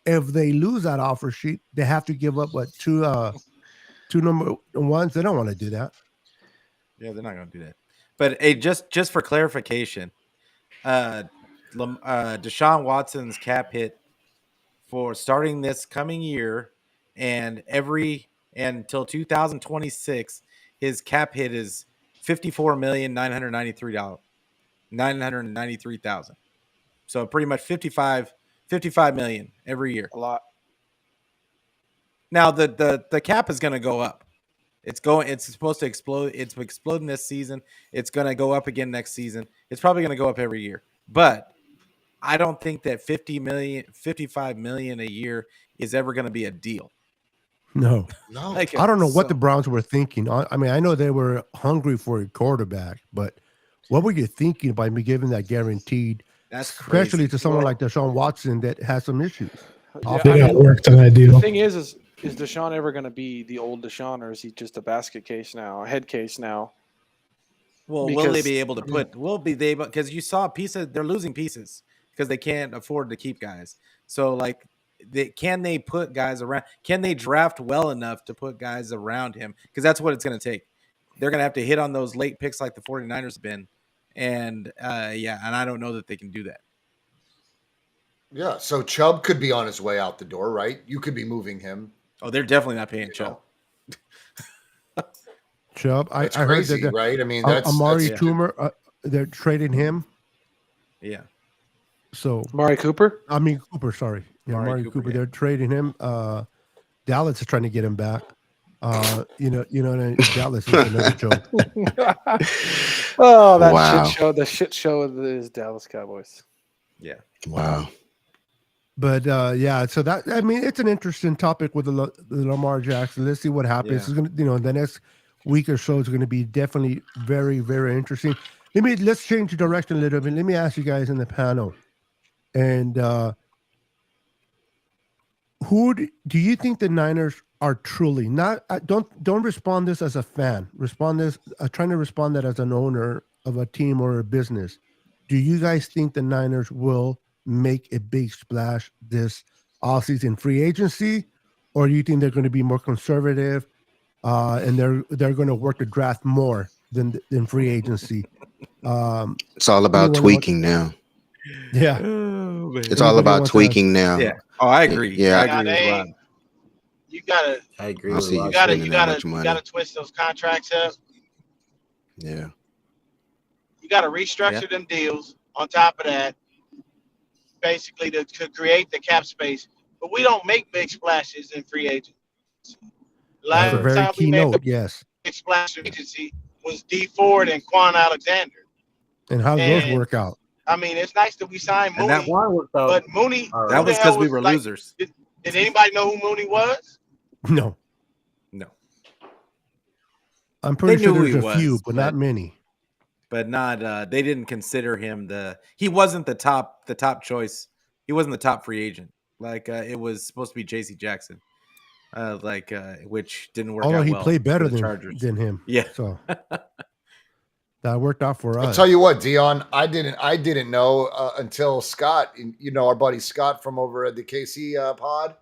if they lose that offer sheet, they have to give up two number ones. They don't want to do that. Yeah, they're not going to do that. But just for clarification, Deshaun Watson's cap hit for starting this coming year and until 2026, his cap hit is $54,993,000. So pretty much 55 million every year. A lot. Now the cap is going to go up. It's supposed to explode. It's exploding this season. It's going to go up again next season. It's probably going to go up every year. But I don't think that 55 million a year is ever going to be a deal. No. Like, I don't know what the Browns were thinking. I mean, I know they were hungry for a quarterback, but what were you thinking by me giving that guaranteed? That's especially crazy. to someone like Deshaun Watson that has some issues. Yeah, They got worked on that deal. The thing is Deshaun ever going to be the old Deshaun, or is he just a basket case now, a head case now? Well, will they be able to put? Will be they? Because you saw pieces. They're losing pieces because they can't afford to keep guys. So like, can they put guys around? Can they draft well enough to put guys around him? Because that's what it's going to take. They're going to have to hit on those late picks like the 49ers have been. And and I don't know that they can do that. Yeah, so Chubb could be on his way out the door, right? You could be moving him. Oh, they're definitely not paying Chubb. Chubb, I heard crazy, that. Right? I mean, that's Amari that's, Toomer. They're trading him. Yeah. So Amari Cooper. Cooper. Sorry, Amari Cooper. They're trading him. Dallas is trying to get him back. Dallas is another joke. Oh, that Wow. shit show! The shit show of the Dallas Cowboys. Yeah. Wow. But so that it's an interesting topic with the Lamar Jackson. Let's see what happens. Yeah. It's gonna, the next week or so is going to be definitely very, very interesting. Let's change the direction a little bit. Let me ask you guys in the panel, and who do you think the Niners are truly? Not don't respond this as a fan. Respond this. Trying to respond that as an owner of a team or a business. Do you guys think the Niners will make a big splash this offseason free agency, or do you think they're going to be more conservative and they're going to work the draft more than free agency? It's all about tweaking now. Yeah, it's all about tweaking now. Yeah. Oh, I agree. Yeah, I agree with Rob. You gotta. I agree. I'll With see Rob. You gotta twist those contracts up. Yeah. You gotta restructure them deals. On top of that, basically to create the cap space. But we don't make big splashes in free agency. That's a very time key we made note. the Yes. big splash in agency was D Ford and Quan Alexander. And how does those work out? I mean, it's nice that we signed Mooney, And that one worked out. but Mooney. That was because we were losers. Did anybody know who Mooney was? No. No. I'm pretty They sure knew there's he a few, was, but not many. But not they didn't consider him he wasn't the top choice. He wasn't the top free agent. Like it was supposed to be JC Jackson. Which didn't work out. Although he well played better for the Chargers. than him. Yeah. So that worked out for us. I'll tell you what, Dion, I didn't know until Scott, our buddy Scott from over at the KC pod.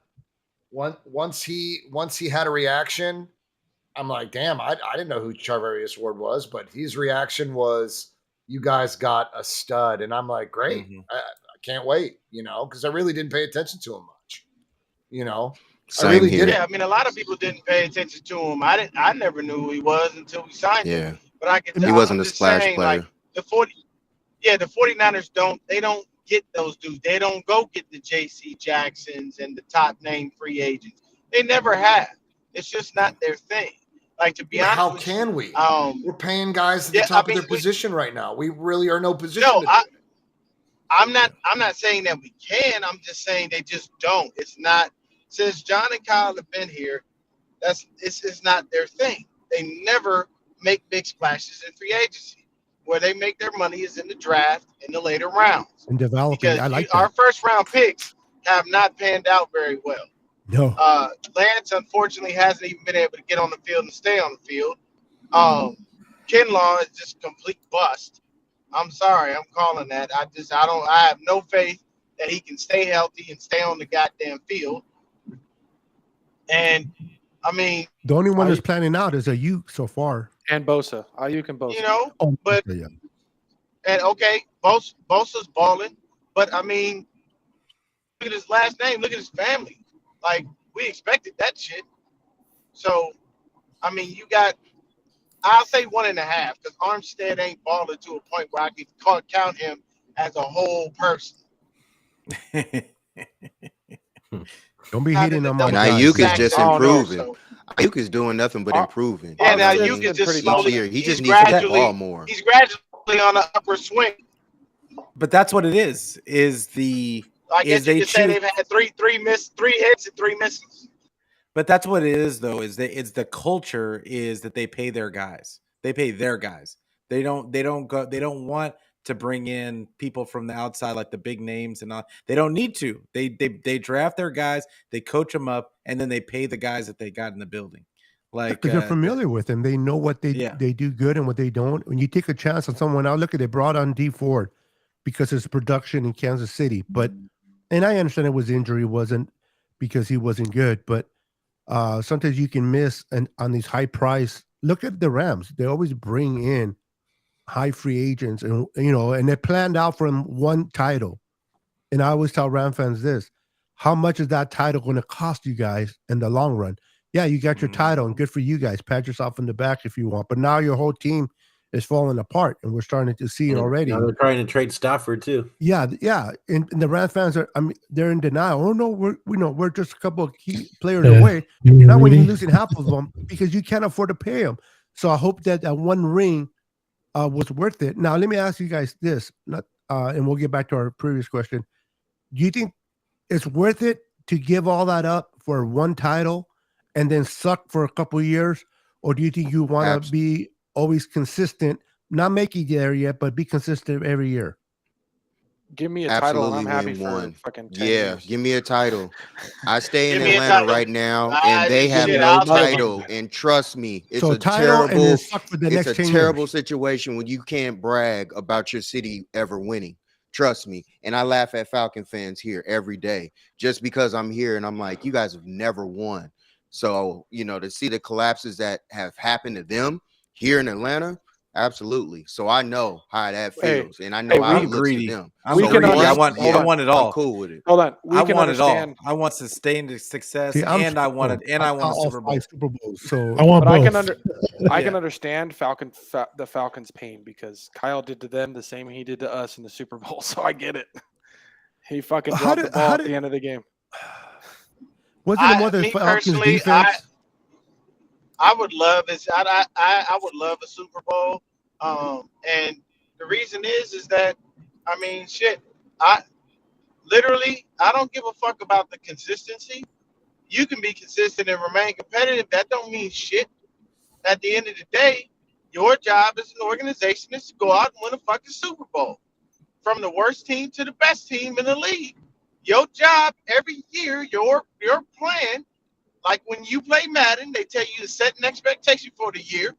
Once he had a reaction, I'm like, damn, I didn't know who Charvarius Ward was, but his reaction was, you guys got a stud. And I'm like, great. Mm-hmm. I can't wait, because I really didn't pay attention to him much. Same I really here. didn't. Yeah, I mean, a lot of people didn't pay attention to him. I never knew who he was until we signed him. But I can. He wasn't a splash player. Like, the 49ers don't get those dudes. They don't go get the JC Jacksons and the top name free agents. They never have. It's just not their thing. Like, to be honest, how can we? We're paying guys at the top of their position right now. We really are no position. No, I'm not saying that we can. I'm just saying they just don't. It's not. Since John and Kyle have been here, it's not their thing. They never make big splashes in free agency. Where they make their money is in the draft in the later rounds. And developing. Because I like our that. first round picks have not panned out very well. No. Lance unfortunately hasn't even been able to get on the field and stay on the field. Kinlaw is just a complete bust. I'm sorry, I'm calling that. I have no faith that he can stay healthy and stay on the goddamn field. And I mean, The only one that's planning out is a Uke so far. and Bosa. Ayuk and Bosa. You know, Oh, but yeah. and okay, Bosa's balling, but I mean, look at his last name. Look at his family. Like we expected that shit. So I mean, you got. I'll say 1.5 because Armstead ain't balling to a point where I can count him as a whole person. Don't be hating on my And guy. Ayuk is Sacks just on him, improving. so- Ayuk is doing nothing but improving. Yeah, now Armstead's you been can just pretty Each slowly. year, he He's just needs to hit the gradually, ball more. he's gradually on the upward swing. But that's what it is. Is the I guess is you they could say choose. they've had three hits and 3 misses. But that's what it is, though. Is that it's the culture is that they pay their guys. They pay their guys. They don't go. They don't want to bring in people from the outside like the big names and all. They don't need to. They draft their guys. They coach them up, and then they pay the guys that they got in the building. Like Because they're familiar with him. They know what they do good and what they don't. When you take a chance on someone, now look at they brought on D Ford because his production in Kansas City. But and I understand it was injury, wasn't because he wasn't good, but sometimes you can miss and on these high price. Look at the Rams. They always bring in high free agents and and they planned out from one title. And I always tell Ram fans this: how much is that title going to cost you guys in the long run? Yeah, you got your title and good for you guys. Pat yourself in the back if you want. But now your whole team is falling apart and we're starting to see it already. Now they're trying to trade Stafford too. Yeah. And the Rams fans are, they're in denial. Oh no, we're just a couple of key players away. Now when you're losing half of them because you can't afford to pay them. So I hope that one ring was worth it. Now let me ask you guys this, and we'll get back to our previous question. Do you think it's worth it to give all that up for one title and then suck for a couple of years? Or do you think you want to be always consistent, not make it there yet, but be consistent every year? Give me a title and I'm happy for one. fucking 10 Yeah, years. give me a title. I stay in Give me a Atlanta title. right now, Ah, and they have shit, no I'll take title. it. And trust me, it's So a title and then terrible, suck for the it's next a 10 terrible years. situation when you can't brag about your city ever winning. Trust me. And I laugh at Falcon fans here every day just because I'm here and I'm like, you guys have never won. So, to see the collapses that have happened to them here in Atlanta, absolutely. So I know how that feels, and I know how it looks to them. I'm So greedy. I one, want it all. I'm cool with it. Hold on. I want it all. I want sustained success, See, and I want a all Super Bowl. 5 Super Bowls. So I want But both. I can understand the Falcons' pain because Kyle did to them the same he did to us in the Super Bowl. So I get it. He fucking dropped the ball at the end of the game. Wasn't it more than Me Falcons personally, defense? I would love this. I would love a Super Bowl. And the reason is that I mean, shit. I don't give a fuck about the consistency. You can be consistent and remain competitive. That don't mean shit. At the end of the day, your job as an organization is to go out and win a fucking Super Bowl. From the worst team to the best team in the league. Your job every year, your plan, like when you play Madden, they tell you to set an expectation for the year.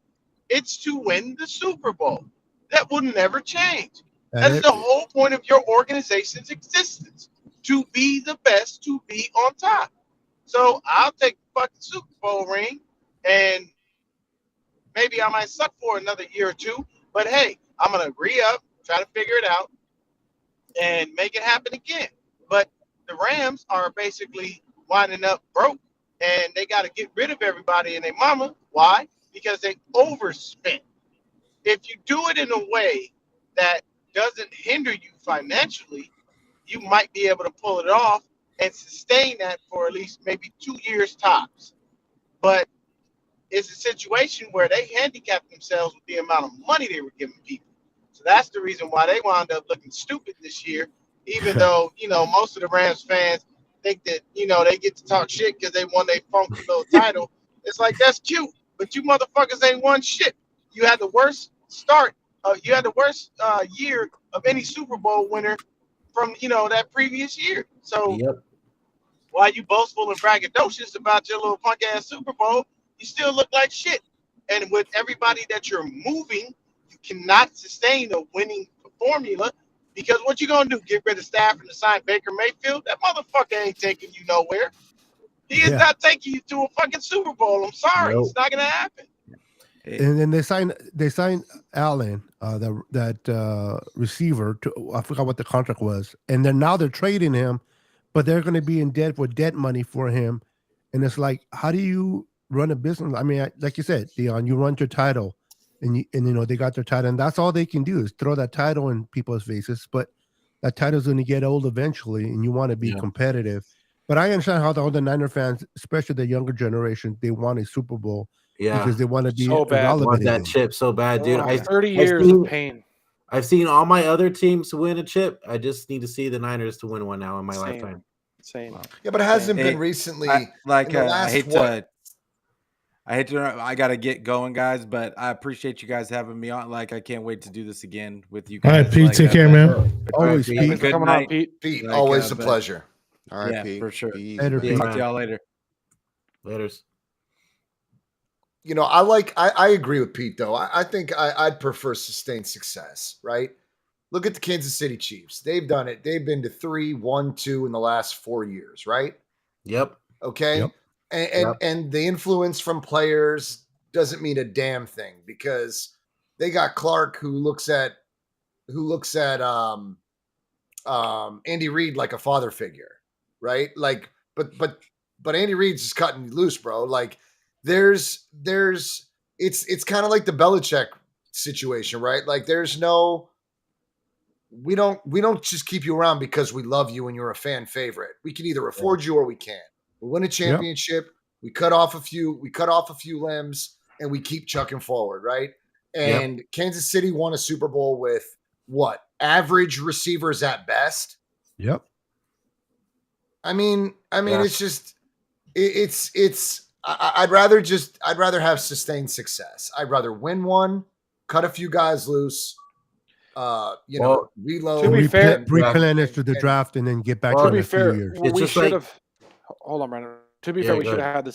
It's to win the Super Bowl. That will never change. That's the whole point of your organization's existence. To be the best, to be on top. So I'll take the fucking Super Bowl ring and maybe I might suck for another year or two. But hey, I'm going to agree up, try to figure it out, and make it happen again. But the Rams are basically winding up broke, and they got to get rid of everybody and their mama. Why? Because they overspent. If you do it in a way that doesn't hinder you financially, you might be able to pull it off and sustain that for at least maybe 2 years tops. But it's a situation where they handicapped themselves with the amount of money they were giving people. So that's the reason why they wound up looking stupid this year, even though, most of the Rams fans think that, they get to talk shit because they won their funky little title. It's like, that's cute, but you motherfuckers ain't won shit. You had the worst start. You had the worst year of any Super Bowl winner from, that previous year. So while you boastful and braggadocious about your little punk ass Super Bowl, you still look like shit. And with everybody that you're moving, you cannot sustain a winning formula because what you gonna do? Get rid of Stafford and sign Baker Mayfield? That motherfucker ain't taking you nowhere. He is not taking you to a fucking Super Bowl. I'm sorry, it's not gonna happen. And then they signed Allen, that receiver. I forgot what the contract was, and then now they're trading him, but they're going to be in debt with debt money for him, and it's like, how do you run a business? I mean, like you said, Dion, you run your title, and they got their title, and that's all they can do is throw that title in people's faces. But that title's going to get old eventually, and you want to be competitive. But I understand how all the Niner fans, especially the younger generation, they want a Super Bowl. Yeah, because they want to be so bad. I want that chip so bad, dude. 30 years of pain. I've seen all my other teams win a chip. I just need to see the Niners to win one now in my lifetime. Same. Yeah, but it hasn't been recently. I gotta get going, guys, but I appreciate you guys having me on. Like, I can't wait to do this again with you guys. All right, Pete, take care, man. Always, Pete. Pete. Good Coming night. on, Pete. Pete, always a pleasure. All right, Yeah, Pete. for sure. Later, Pete. Talk to y'all later. Laters. I agree with Pete, though. I think I'd prefer sustained success, right? Look at the Kansas City Chiefs. They've done it. They've been to 3, 1, 2 in the last 4 years, right? Yep. Okay. Yep. And the influence from players doesn't mean a damn thing, because they got Clark who looks at Andy Reid like a father figure, right? Like, but Andy Reid's just cutting loose, bro. Like, it's kind of like the Belichick situation, right? Like, we don't just keep you around because we love you and you're a fan favorite. We can either afford you or we can't. We win a championship, we cut off a few limbs, and we keep chucking forward, right? And Kansas City won a Super Bowl with what? Average receivers at best. Yep. I mean, it's just, I'd rather have sustained success. I'd rather win one, cut a few guys loose, reload. To be fair, replenish to the draft and then get back to be a fair, few years. we should have. Hold on, Brandon. To be fair, we should have had the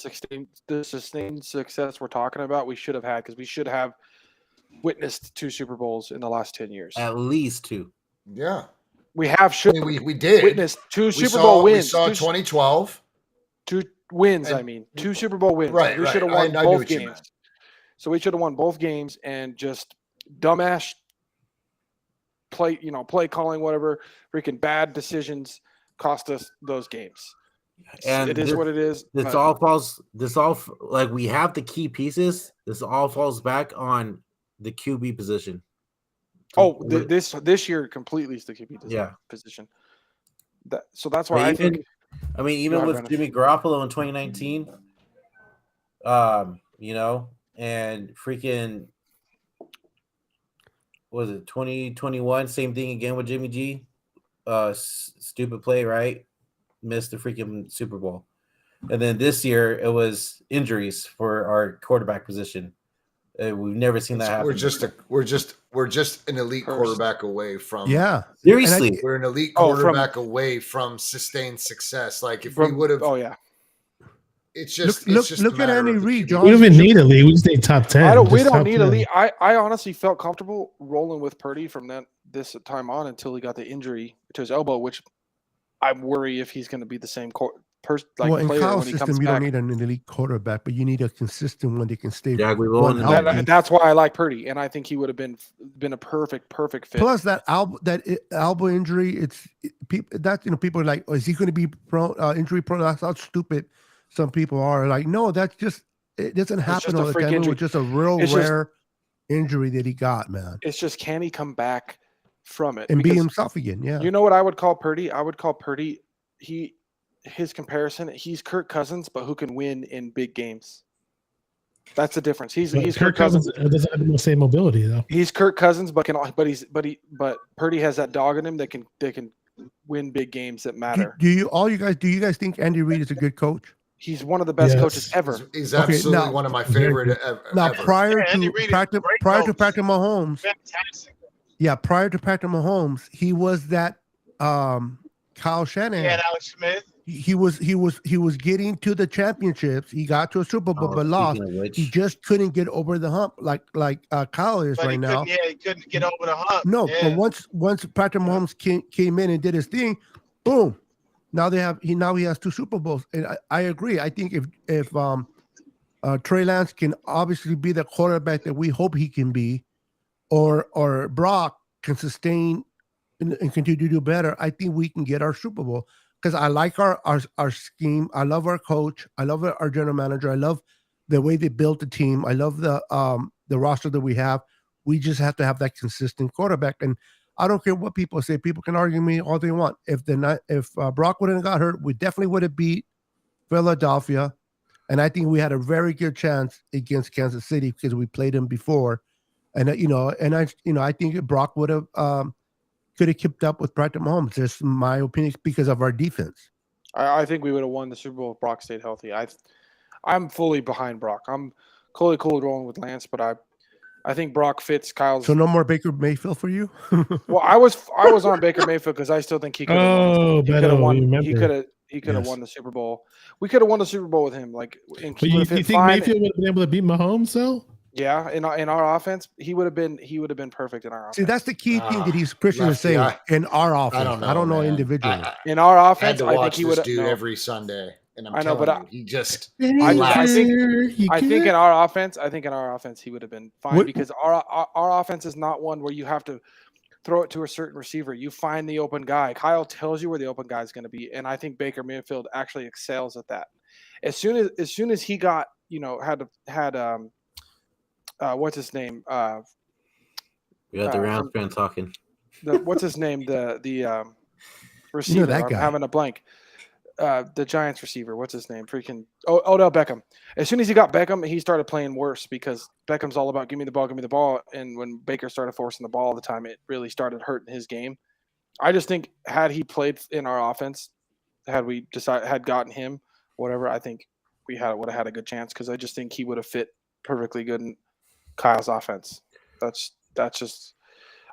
sustained success we're talking about. We should have had, because we should have witnessed 2 Super Bowls in the last 10 years. At least 2. Yeah. We have we did witness 2 Super Bowl wins. We saw 2012. 2 wins, 2 Super Bowl wins. Right. We should have won both games. So we should have won both games, and just dumbass play calling, whatever, freaking bad decisions cost us those games. And it is what it is. We have the key pieces. This all falls back on the QB position. This year completely is the QB position. So that's why even with Jimmy Garoppolo in 2019, and freaking, what was it, 2021, same thing again with Jimmy G. Stupid play, right? Missed the freaking Super Bowl. And then this year it was injuries for our quarterback position. We've never seen that happen. We're just an elite quarterback away from. Yeah, seriously, we're an elite quarterback away from sustained success. Like, if we would have. Oh yeah. It's just look at Andy Reid, John. We don't even need elite. We just need top 10. We don't need elite. I honestly felt comfortable rolling with Purdy from this time on until he got the injury to his elbow, which I worry if he's going to be the same person. In Kyle's system, you don't need an elite quarterback, but you need a consistent one that can stay. That's why I like Purdy, and I think he would have been a perfect fit. Plus that elbow injury, people are like, is he going to be injury prone? That's how stupid some people are. Like, no, it doesn't happen all the time. It was just a rare injury that he got, man. It's just, can he come back from it and be himself again? Yeah. You know what I would call Purdy? I would call Purdy, his comparison, he's Kirk Cousins, but who can win in big games. That's the difference. He's Kirk Cousins doesn't have the same mobility, though. He's Kirk Cousins, but Purdy has that dog in him that can win big games that matter. Do you guys think Andy Reid is a good coach? He's one of the best coaches ever. He's absolutely one of my favorite ever. Now, prior to Patrick Mahomes, fantastic. Yeah, prior to Patrick Mahomes, he was that Kyle Shanahan. He had Alex Smith. He was getting to the championships. He got to a Super Bowl, but lost. He just couldn't get over the hump like Kyle is right now. Yeah, he couldn't get over the hump. No, but once Patrick Mahomes came in and did his thing, boom. Now he has 2 Super Bowls, and I agree. I think if Trey Lance can obviously be the quarterback that we hope he can be, or Brock can sustain and continue to do better, I think we can get our Super Bowl. Because I like our scheme. I love our coach. I love our general manager. I love the way they built the team. I love the roster that we have. We just have to have that consistent quarterback. And I don't care what people say. People can argue me all they want. If Brock wouldn't have got hurt, we definitely would have beat Philadelphia. And I think we had a very good chance against Kansas City because we played them before. And I think Brock would have could have kept up with Patrick Mahomes. Just my opinion, because of our defense. I think we would have won the Super Bowl if Brock stayed healthy. I'm fully behind Brock. I'm cool rolling with Lance, but I think Brock fits Kyle's. So no more Baker Mayfield for you? Well, I was on Baker Mayfield because I still think he could have won. He could have won the Super Bowl. We could have won the Super Bowl with him. Like, but you think Mayfield would have been able to beat Mahomes though? Yeah, in our offense, he would have been perfect in our offense. See, that's the key thing that Christian is saying. In our offense, I don't know individually. In our offense, I think he would have. Dude, every Sunday, and I know, but he just. I think in our offense, he would have been fine because our offense is not one where you have to throw it to a certain receiver. You find the open guy. Kyle tells you where the open guy is going to be, and I think Baker Mayfield actually excels at that. As soon as he got had what's his name? We got the Rams fan talking. What's his name? The receiver. That guy. I'm having a blank. The Giants receiver. What's his name? Freaking Odell Beckham. As soon as he got Beckham, he started playing worse because Beckham's all about give me the ball. And when Baker started forcing the ball all the time, it really started hurting his game. I just think had he played in our offense, had we had gotten him, whatever, I think we would have had a good chance because I just think he would have fit perfectly good in Kyle's offense. That's just.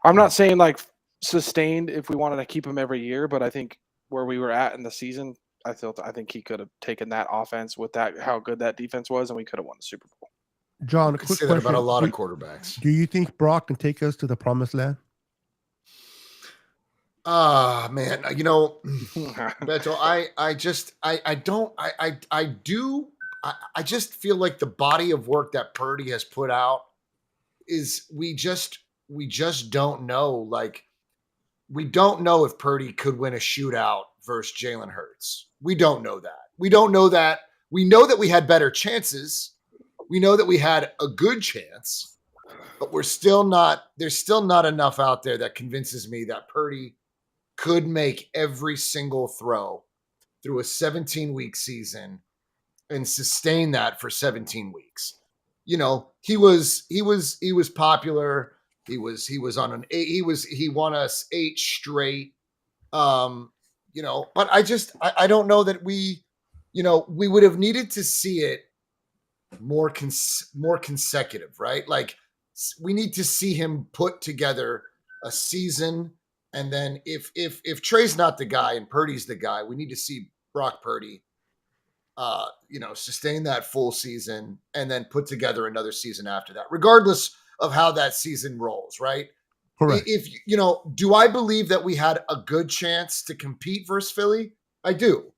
I'm not saying like sustained if we wanted to keep him every year, but I think where we were at in the season, I think he could have taken that offense with that how good that defense was, and we could have won the Super Bowl. John, a quick question about a lot of quarterbacks. Do you think Brock can take us to the promised land? Man, Beto, I just feel like the body of work that Purdy has put out is we just don't know. Like, we don't know if Purdy could win a shootout versus Jalen Hurts. We don't know that. We don't know that. We know that we had better chances. We know that we had a good chance, but there's still not enough out there that convinces me that Purdy could make every single throw through a 17-week season and sustain that for 17 weeks. He was popular. He won us 8 straight. But I don't know that we would have needed to see it more consecutive, right? Like, we need to see him put together a season. And then if Trey's not the guy and Purdy's the guy, we need to see Brock Purdy, sustain that full season and then put together another season after that, regardless of how that season rolls, right? Correct. If do I believe that we had a good chance to compete versus Philly? I do.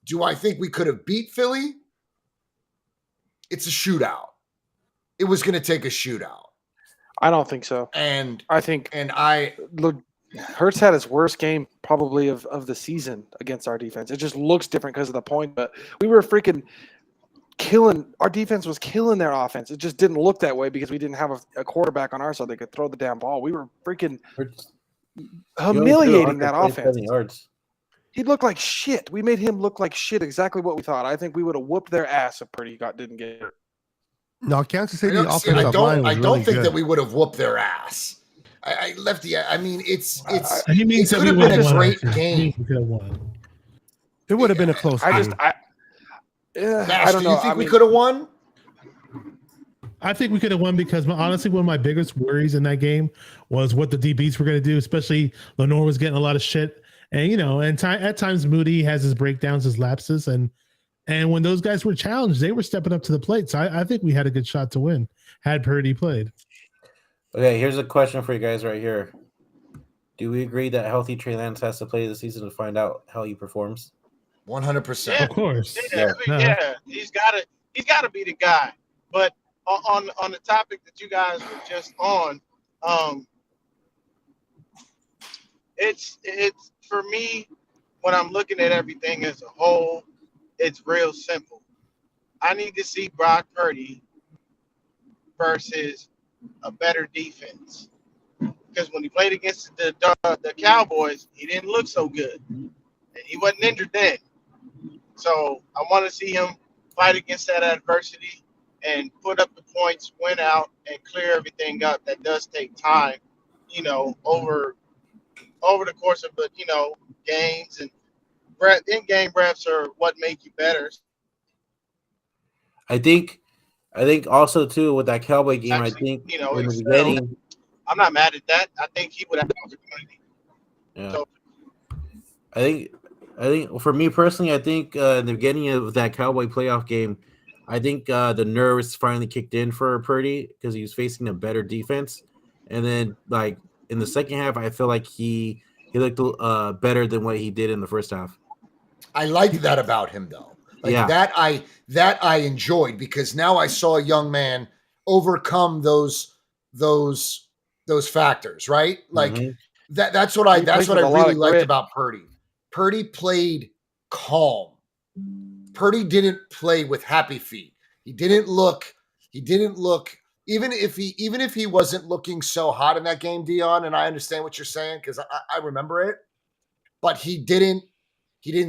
Do I think we could have beat Philly? It's a shootout. It was going to take a shootout. I don't think so. Look, Hurts had his worst game probably of the season against our defense. It just looks different because of the point, but we were freaking killing. Our defense was killing their offense. It just didn't look that way because we didn't have a quarterback on our side that could throw the damn ball. We were freaking humiliating that offense. Yards. He looked like shit. We made him look like shit, exactly what we thought. I think we would have whooped their ass if Purdy didn't get hurt. No, Kansas City offensive line was I don't really think good. that we would have whooped their ass. Lefty, I mean, it could have been a great game. It would have been a close game. I don't know. Do you think we could have won? I think we could have won because honestly, one of my biggest worries in that game was what the DBs were going to do, especially Lenore was getting a lot of shit. And, at times Moody has his breakdowns, his lapses. And when those guys were challenged, they were stepping up to the plate. So I think we had a good shot to win had Purdy played. Okay, here's a question for you guys right here. Do we agree that healthy Trey Lance has to play the season to find out how he performs? 100%. Yeah, of course. Yeah, he's got He's got to be the guy. But on the topic that you guys were just on, it's for me when I'm looking at everything as a whole, it's real simple. I need to see Brock Purdy versus a better defense. Because when he played against the Cowboys, he didn't look so good. And he wasn't injured then. So I want to see him fight against that adversity and put up the points, win out, and clear everything up. That does take time, over the course of the, games. And in-game reps are what make you better. I think also too with that Cowboy game, I think in the beginning, I'm not mad at that. I think he would have an opportunity. yeah. So, I think for me personally, I think in the beginning of that Cowboy playoff game, I think the nerves finally kicked in for Purdy because he was facing a better defense, and then like in the second half, I feel like he looked better than what he did in the first half. I liked that about him though. That I enjoyed because now I saw a young man overcome those factors, right? That's what I really liked about Purdy. Purdy played calm. Purdy didn't play with happy feet. He didn't look even if he wasn't looking so hot in that game, Dion, and I understand what you're saying because I remember it, but he didn't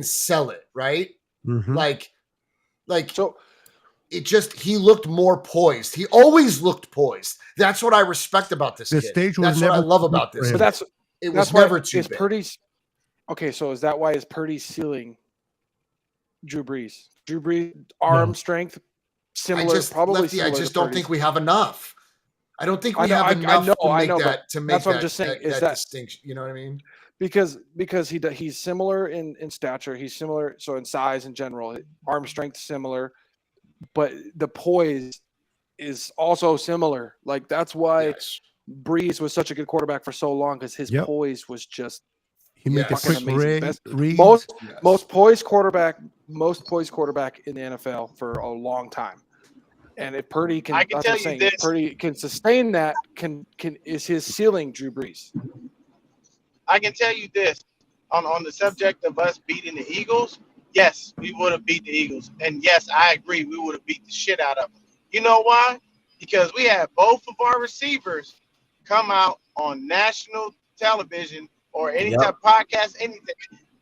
sell it, right? Mm-hmm. So it just, he looked more poised. He always looked poised. That's what I respect about this kid. Stage was that's what I never love about this. But it was never too big. Purdy's okay. So is that why is Purdy ceiling Drew Brees? Drew Brees arm strength similar, Lefty, I just don't think we have enough. I don't think we have enough to make that's what I'm just saying. Is that distinction? You know what I mean? Because he's similar in stature, he's similar so in size in general, arm strength similar, but the poise is also similar. Like that's why Brees was such a good quarterback for so long because his poise was just he made the quick reads. Most poised quarterback in the NFL for a long time. And if Purdy can, if Purdy can sustain that, is his ceiling Drew Brees. I can tell you this on the subject of us beating the Eagles. Yes, we would have beat the Eagles, and yes, I agree, we would have beat the shit out of them. You know why? Because we had both of our receivers come out on national television or any type of podcast, anything.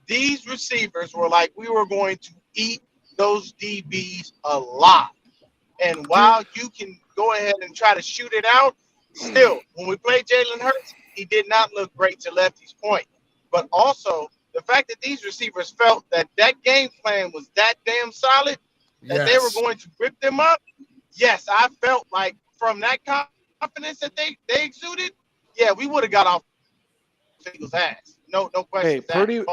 These receivers were like, we were going to eat those DBs alive. And while you can go ahead and try to shoot it out, still, when we played Jalen Hurts, he did not look great, to Lefty's point. But also, the fact that these receivers felt that game plan was that damn solid, that they were going to rip them up, yes, I felt like from that confidence that they exuded, we would have got off Eagles' ass. No question. Hey,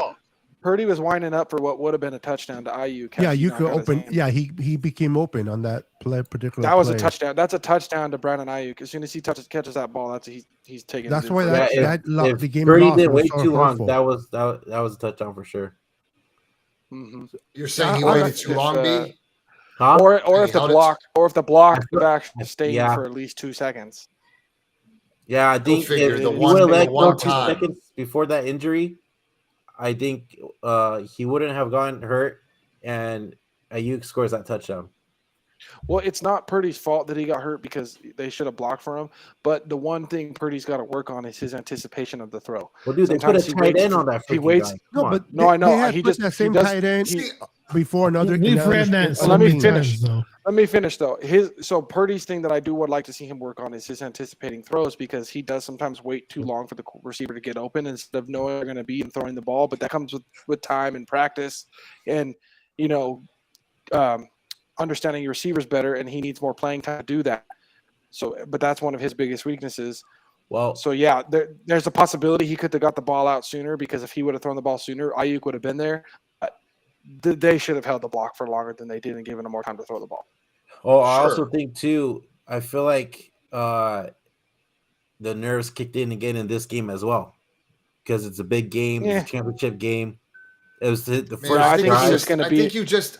Purdy was winding up for what would have been a touchdown to Ayuk. Yeah, you could open. Yeah, he became open on that particular. That was a touchdown. That's a touchdown to Brandon Ayuk. As soon as he catches that ball, he's taking. That's why the game. Purdy did wait too long. That was a touchdown for sure. Mm-hmm. You're saying he waited too long, B? Huh? Or if the block would actually stay for at least 2 seconds. Yeah, I think if he would have let go 2 seconds before that injury, I think he wouldn't have gotten hurt, and Ayuk scores that touchdown. Well, it's not Purdy's fault that he got hurt because they should have blocked for him. But the one thing Purdy's got to work on is his anticipation of the throw. Well, dude, sometimes they put a tight end on that. He waits. Guy. I know. He just that same tight end before another. Let me finish. Let me finish though. So Purdy's thing that I would like to see him work on is his anticipating throws, because he does sometimes wait too long for the receiver to get open instead of knowing they're going to be and throwing the ball. But that comes with time and practice, and understanding your receivers better, and he needs more playing time to do that. So, but that's one of his biggest weaknesses. Well, so there's a possibility he could have got the ball out sooner, because if he would have thrown the ball sooner, Ayuk would have been there. They should have held the block for longer than they did and given him more time to throw the ball. Oh, I also think too, I feel like the nerves kicked in again in this game as well, because it's a big game, it's a championship game. It was the first. I think you just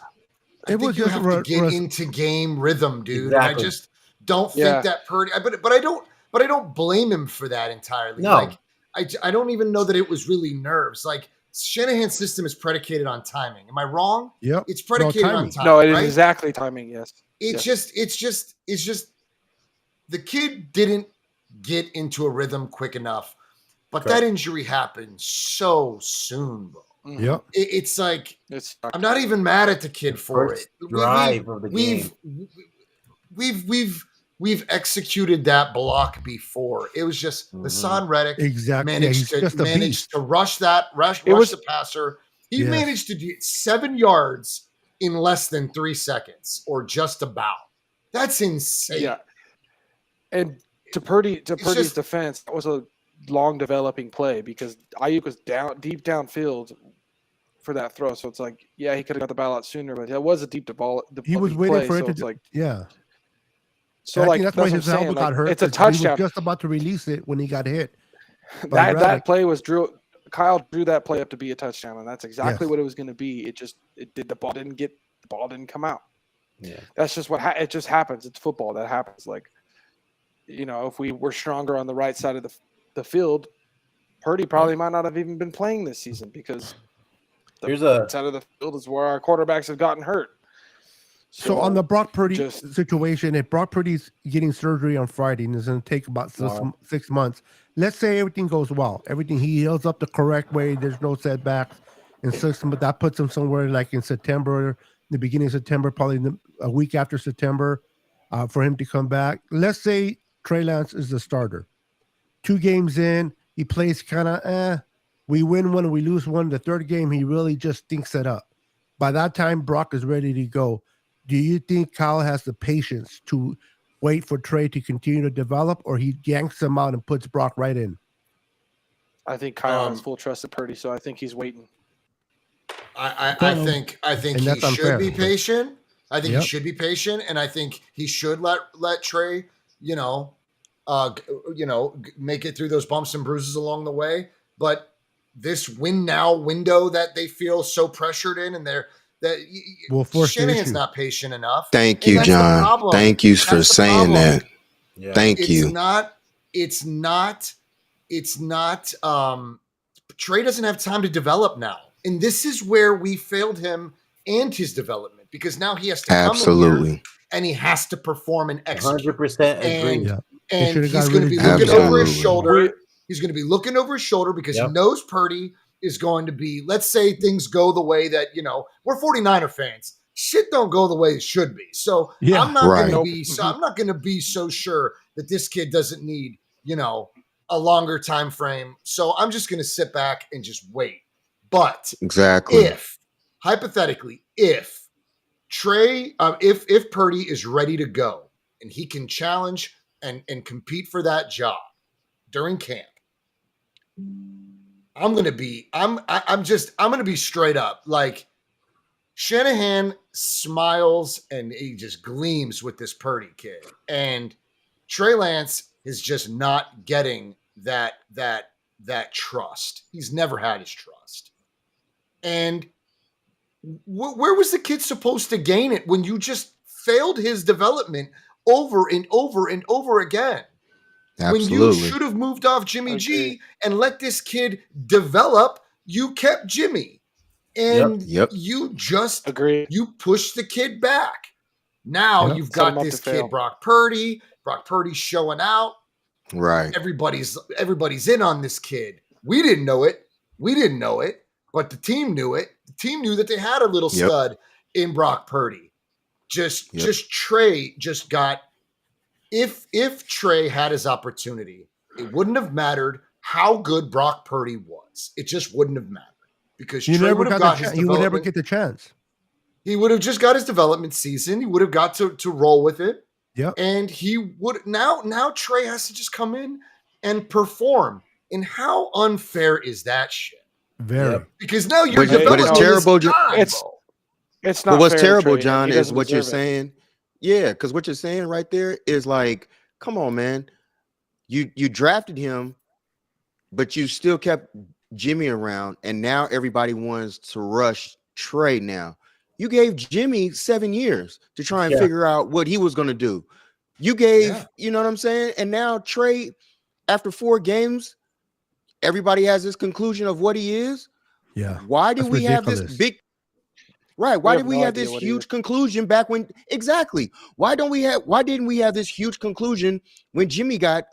It was think you just have to get into game rhythm, dude. Exactly. And I just don't think Yeah. that Purdy. But I don't blame him for that entirely. No. Like I don't even know that it was really nerves. Like Shanahan's system is predicated on timing. Am I wrong? Yep. It's predicated on timing. timing. No, it is right? exactly timing. Yes. It's Yes. just the kid didn't get into a rhythm quick enough, but Correct. that injury happened so soon, bro. Mhm. Yep. It's like It's I'm not even mad at the kid for First it. drive of the game. We've executed that block before. It was just Mhm. Hassan Reddick Exactly. Yeah, managed he's just a beast. to rush It was- the passer. He Yes. managed to do 7 yards in less than 3 seconds, or just about. That's insane. Yeah. And to Purdy's just- defense, that was a long developing play because Ayuk was deep downfield for that throw. So it's like, yeah, he could have got the ball out sooner, but it was a deep ball. He was waiting play, for it so to. it's like, Yeah. so And I like think that's why what his I'm helmet saying, got hurt. It's a 'cause He touchdown. was just about to release it when he got hit. by That Reddick. play was Kyle drew that play up to be a touchdown, and that's exactly Yes. what it was going to be. The ball didn't come out. Yeah. That's just it just happens. It's football. That happens. Like, if we were stronger on the right side of the field, Purdy probably might not have even been playing this season because the Here's a- right side of the field is where our quarterbacks have gotten hurt. So on the Brock Purdy just- situation, if Brock Purdy's getting surgery on Friday and it's going to take about Wow. 6 months, let's say everything goes well, everything he heals up the correct way, there's no setbacks in 6 months, that puts him somewhere like in September, the beginning of September, probably a week after September, for him to come back. Let's say Trey Lance is the starter. 2 games in, he plays kind of we win one, we lose one. The third game, he really just stinks it up. By that time, Brock is ready to go. Do you think Kyle has the patience to wait for Trey to continue to develop, or he yanks him out and puts Brock right in? I think Kyle has full trust in Purdy, so I think he's waiting. I Well, think and he that's unfair. should be patient. I think Yep. he should be patient, and I think he should let Trey, make it through those bumps and bruises along the way. But this win now window that they feel so pressured in, and Will force the Shanahan's issue. not patient enough. Thank And you, that's the John. problem. Thank you for That's the saying problem. that. Yeah. Thank you. It's not Trey doesn't have time to develop now. And this is where we failed him and his development, because now he has to come in here Absolutely. and he has to perform and execute. 100% agree. And, Yeah. and should've he's got going to rid be of looking Jimmy. over his Absolutely. shoulder. He's going to be looking over his shoulder because Yep. he knows Purdy is going to be, let's say things go the way that, we're 49er fans. Shit don't go the way it should be. So Yeah. I'm not Right. going to be I'm not going to be so sure that this kid doesn't need, a longer time frame. So I'm just going to sit back and just wait. But Exactly. hypothetically, if Trey, if Purdy is ready to go and he can challenge and compete for that job during camp, I'm going to be straight up. Like, Shanahan smiles and he just gleams with this Purdy kid, and Trey Lance is just not getting that trust. He's never had his trust. And where was the kid supposed to gain it when you just failed his development over and over and over again? When you Absolutely. should have moved off Jimmy G Agree. and let this kid develop, you kept Jimmy. And Yep. you just Agree. you push the kid back. Now Yep. you've Set him got up this to fail. kid, Brock Purdy. Brock Purdy's showing out. Right. Everybody's in on this kid. We didn't know it, but the team knew it. The team knew that they had a little Yep. stud in Brock Purdy. Just Trey just got. If Trey had his opportunity, it wouldn't have mattered how good Brock Purdy was. It just wouldn't have mattered because You Trey never would have got got his you would never development. get the chance. He would have just got his development season. He would have got to roll with it. Yep. And he would now Trey has to just come in and perform. And how unfair is that shit? Very. Yep. Because now you're But it's developing this terrible, guy, It's- bro. It's not But what's fair to terrible, Trey, and John, he is doesn't what you're deserve it. saying. Yeah, because what you're saying right there is like, come on, man. You drafted him, but you still kept Jimmy around, and now everybody wants to rush Trey now. You gave Jimmy 7 years to try and Yeah. figure out what he was going to do. You gave, Yeah. you know what I'm saying? And now Trey, after 4 games, everybody has this conclusion of what he is. Yeah. Why did That's we have ridiculous. this big right? Why have did we no have idea this what he huge is. conclusion back when exactly? Why didn't we have this huge conclusion when Jimmy got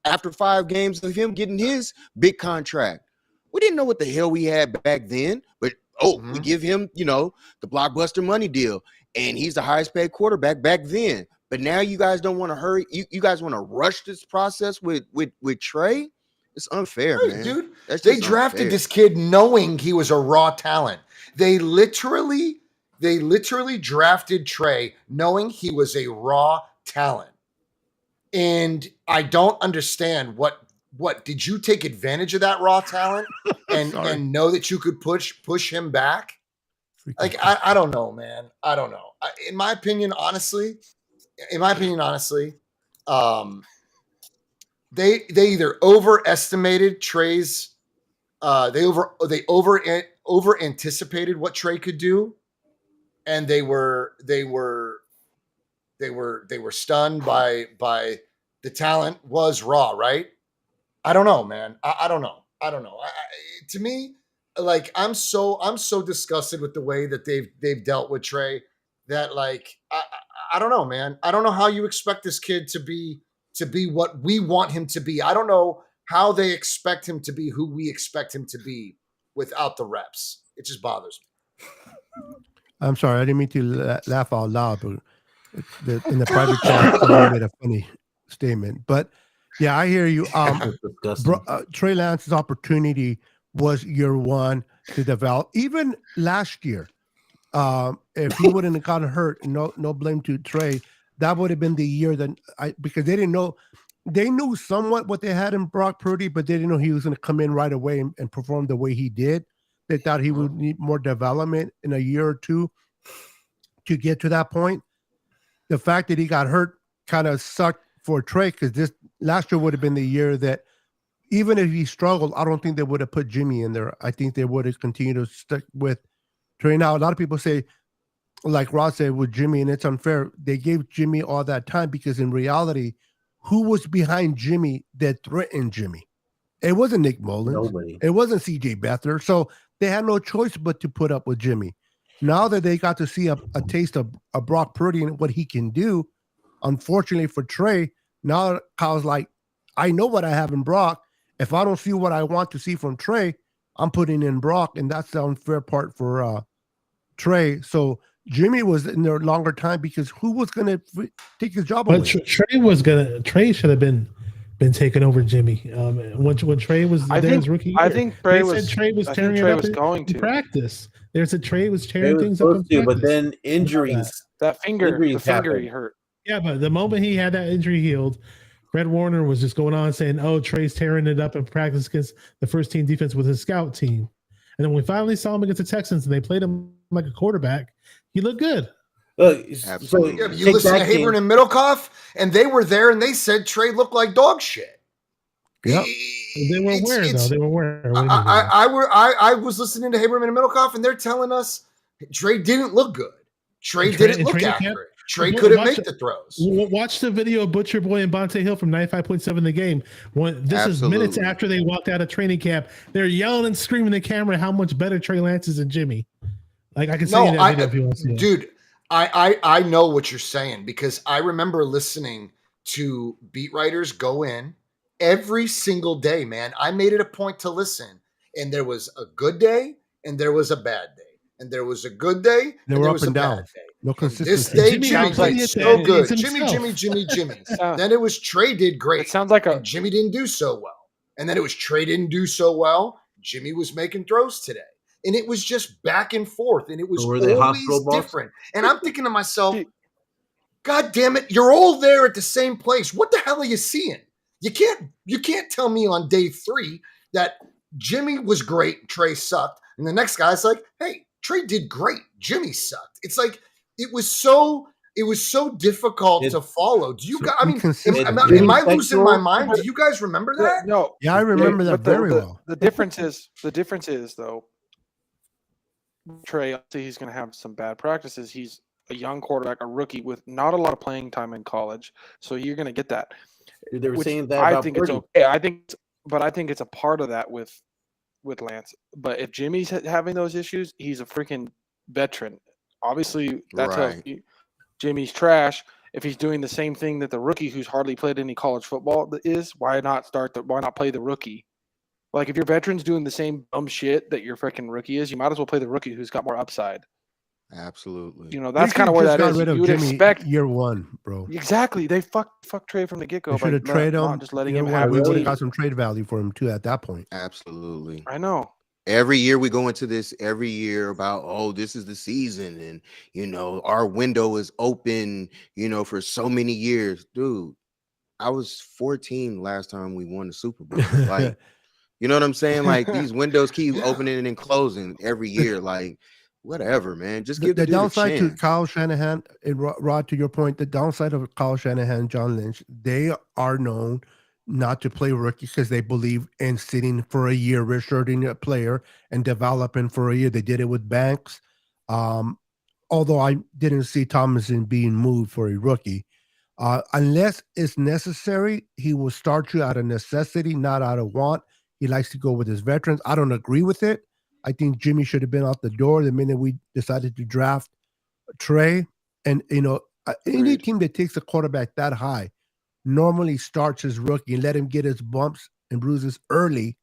after 5 games of him getting his big contract? We didn't know what the hell we had back then, but we give him, you know, the blockbuster money deal, and he's the highest paid quarterback back then. But now you guys don't want to hurry. You guys want to rush this process with Trey? It's unfair, Hey, man. dude. That's They just drafted unfair. this kid knowing he was a raw talent. They literally drafted Trey knowing he was a raw talent. And I don't understand what did you take advantage of that raw talent and know that you could push him back? Like I don't know, man. I don't know. In my opinion, honestly, they either overestimated Trey's they over anticipated what Trey could do, and they were stunned by the talent was raw, right? I don't know, man. I don't know. To me, like I'm so disgusted with the way that they've dealt with Trey that like I don't know, man. I don't know how you expect this kid to be what we want him to be. I don't know how they expect him to be who we expect him to be without the reps. It just bothers me. I'm sorry, I didn't mean to laugh out loud, but in the private chat, somebody made a funny statement. But yeah, I hear you. Trey Lance's opportunity was year 1 to develop. Even last year, if he wouldn't have gotten hurt, no blame to Trey, that would have been the year that because they didn't know. They knew somewhat what they had in Brock Purdy, but they didn't know he was going to come in right away and perform the way he did. They thought he would need more development in a year or 2 to get to that point. The fact that he got hurt kind of sucked for Trey because this last year would have been the year that even if he struggled, I don't think they would have put Jimmy in there. I think they would have continued to stick with Trey. Now, a lot of people say, like Ross said with Jimmy, and it's unfair, they gave Jimmy all that time because in reality, who was behind Jimmy that threatened Jimmy? It wasn't Nick Mullins. Nobody. It wasn't C.J. Beathard. So they had no choice but to put up with Jimmy. Now that they got to see a taste of Brock Purdy and what he can do, unfortunately for Trey, now Kyle's like, I know what I have in Brock. If I don't see what I want to see from Trey, I'm putting in Brock, and that's the unfair part for Trey. So Jimmy was in there a longer time because who was going to take his job away? But Trey should have been taking over Jimmy. When Trey was his rookie year, I think Trey they was. said Trey was I tearing think it Trey up was in going to. practice. There's a Trey was They tearing were things up in supposed to, but practice. then injuries. That finger Injuries happened. he hurt. Yeah, but the moment he had that injury healed, Fred Warner was just going on saying, "Oh, Trey's tearing it up in practice against the first team defense with his scout team." And then we finally saw him against the Texans, and they played him like a quarterback. He looked good. Look, Absolutely. so Yeah, but you take listen to that game. Habern and Middlecoff, and they were there, and they said Trey looked like dog shit. Yep. They were aware, though. They were aware. I was listening to Haberman and Middlecoff, and they're telling us Trey didn't look good. Trey didn't look accurate. Trey couldn't make the throws. Watch the video of Butcher Boy and Bonte Hill from 95.7 The Game. This is minutes Absolutely. after they walked out of training camp. They're yelling and screaming at the camera how much better Trey Lance is than Jimmy. Like I can see that video if you want to see it. Dude, I know what you're saying because I remember listening to beat writers go in every single day, man. I made it a point to listen, and there was a good day and there was a bad day, and there was a good day They and were there up was a and bad down. day. No And this consistency. day, Jimmy Jimmy sounds like played that so he's good. himself. Jimmy. Sounds- Then it was Trey did great. It sounds like a and Jimmy didn't do so well. And then it was Trey didn't do so well. Jimmy was making throws today. And it was just back and forth. And it was So were they always hospital balls? different. And I'm thinking to myself, God damn it, you're all there at the same place. What the hell are you seeing? You can't tell me on day 3 that Jimmy was great, Trey sucked. And the next guy's like, hey, Trey did great. Jimmy sucked. It's like it was so difficult to follow. Do you guys? I mean, am I losing my mind? Do you guys remember that? No. Yeah, I remember that But very well. The difference is though, Trey, obviously he's going to have some bad practices. He's a young quarterback, a rookie with not a lot of playing time in college, so you're going to get that. Dude, they were Which saying that I about think Purdy. it's okay. I think it's a part of that with Lance. But if Jimmy's having those issues, he's a freaking veteran. Obviously, that tells Right. you Jimmy's trash. If he's doing the same thing that the rookie who's hardly played any college football is, why not play the rookie? Like if your veteran's doing the same dumb shit that your freaking rookie is, you might as well play the rookie who's got more upside. Absolutely. You know, They that's kind of should've where just that got is. rid of You would Jimmy expect year one, bro. exactly. They fuck Trey from the get go. They should have traded him. Not just letting year him one. have We the would have team. got some trade value for him too at that point. Absolutely. I know. Every year we go into this every year about, oh, this is the season, and our window is open, for so many years. Dude, I was 14 last time we won the Super Bowl. Like, you know what I'm saying? Like these windows keep opening and closing every year. Like, whatever, man. Just give The the dude a downside to chance. Kyle Shanahan, and Rod, to your point, the downside of Kyle Shanahan, John Lynch, they are known not to play rookies because they believe in sitting for a year, redshirting a player and developing for a year. They did it with Banks. Although I didn't see Thomason being moved for a rookie. Unless it's necessary, he will start you out of necessity, not out of want. He likes to go with his veterans. I don't agree with it. I think Jimmy should have been out the door the minute we decided to draft Trey. And, any Agreed. team that takes a quarterback that high normally starts his rookie and let him get his bumps and bruises early.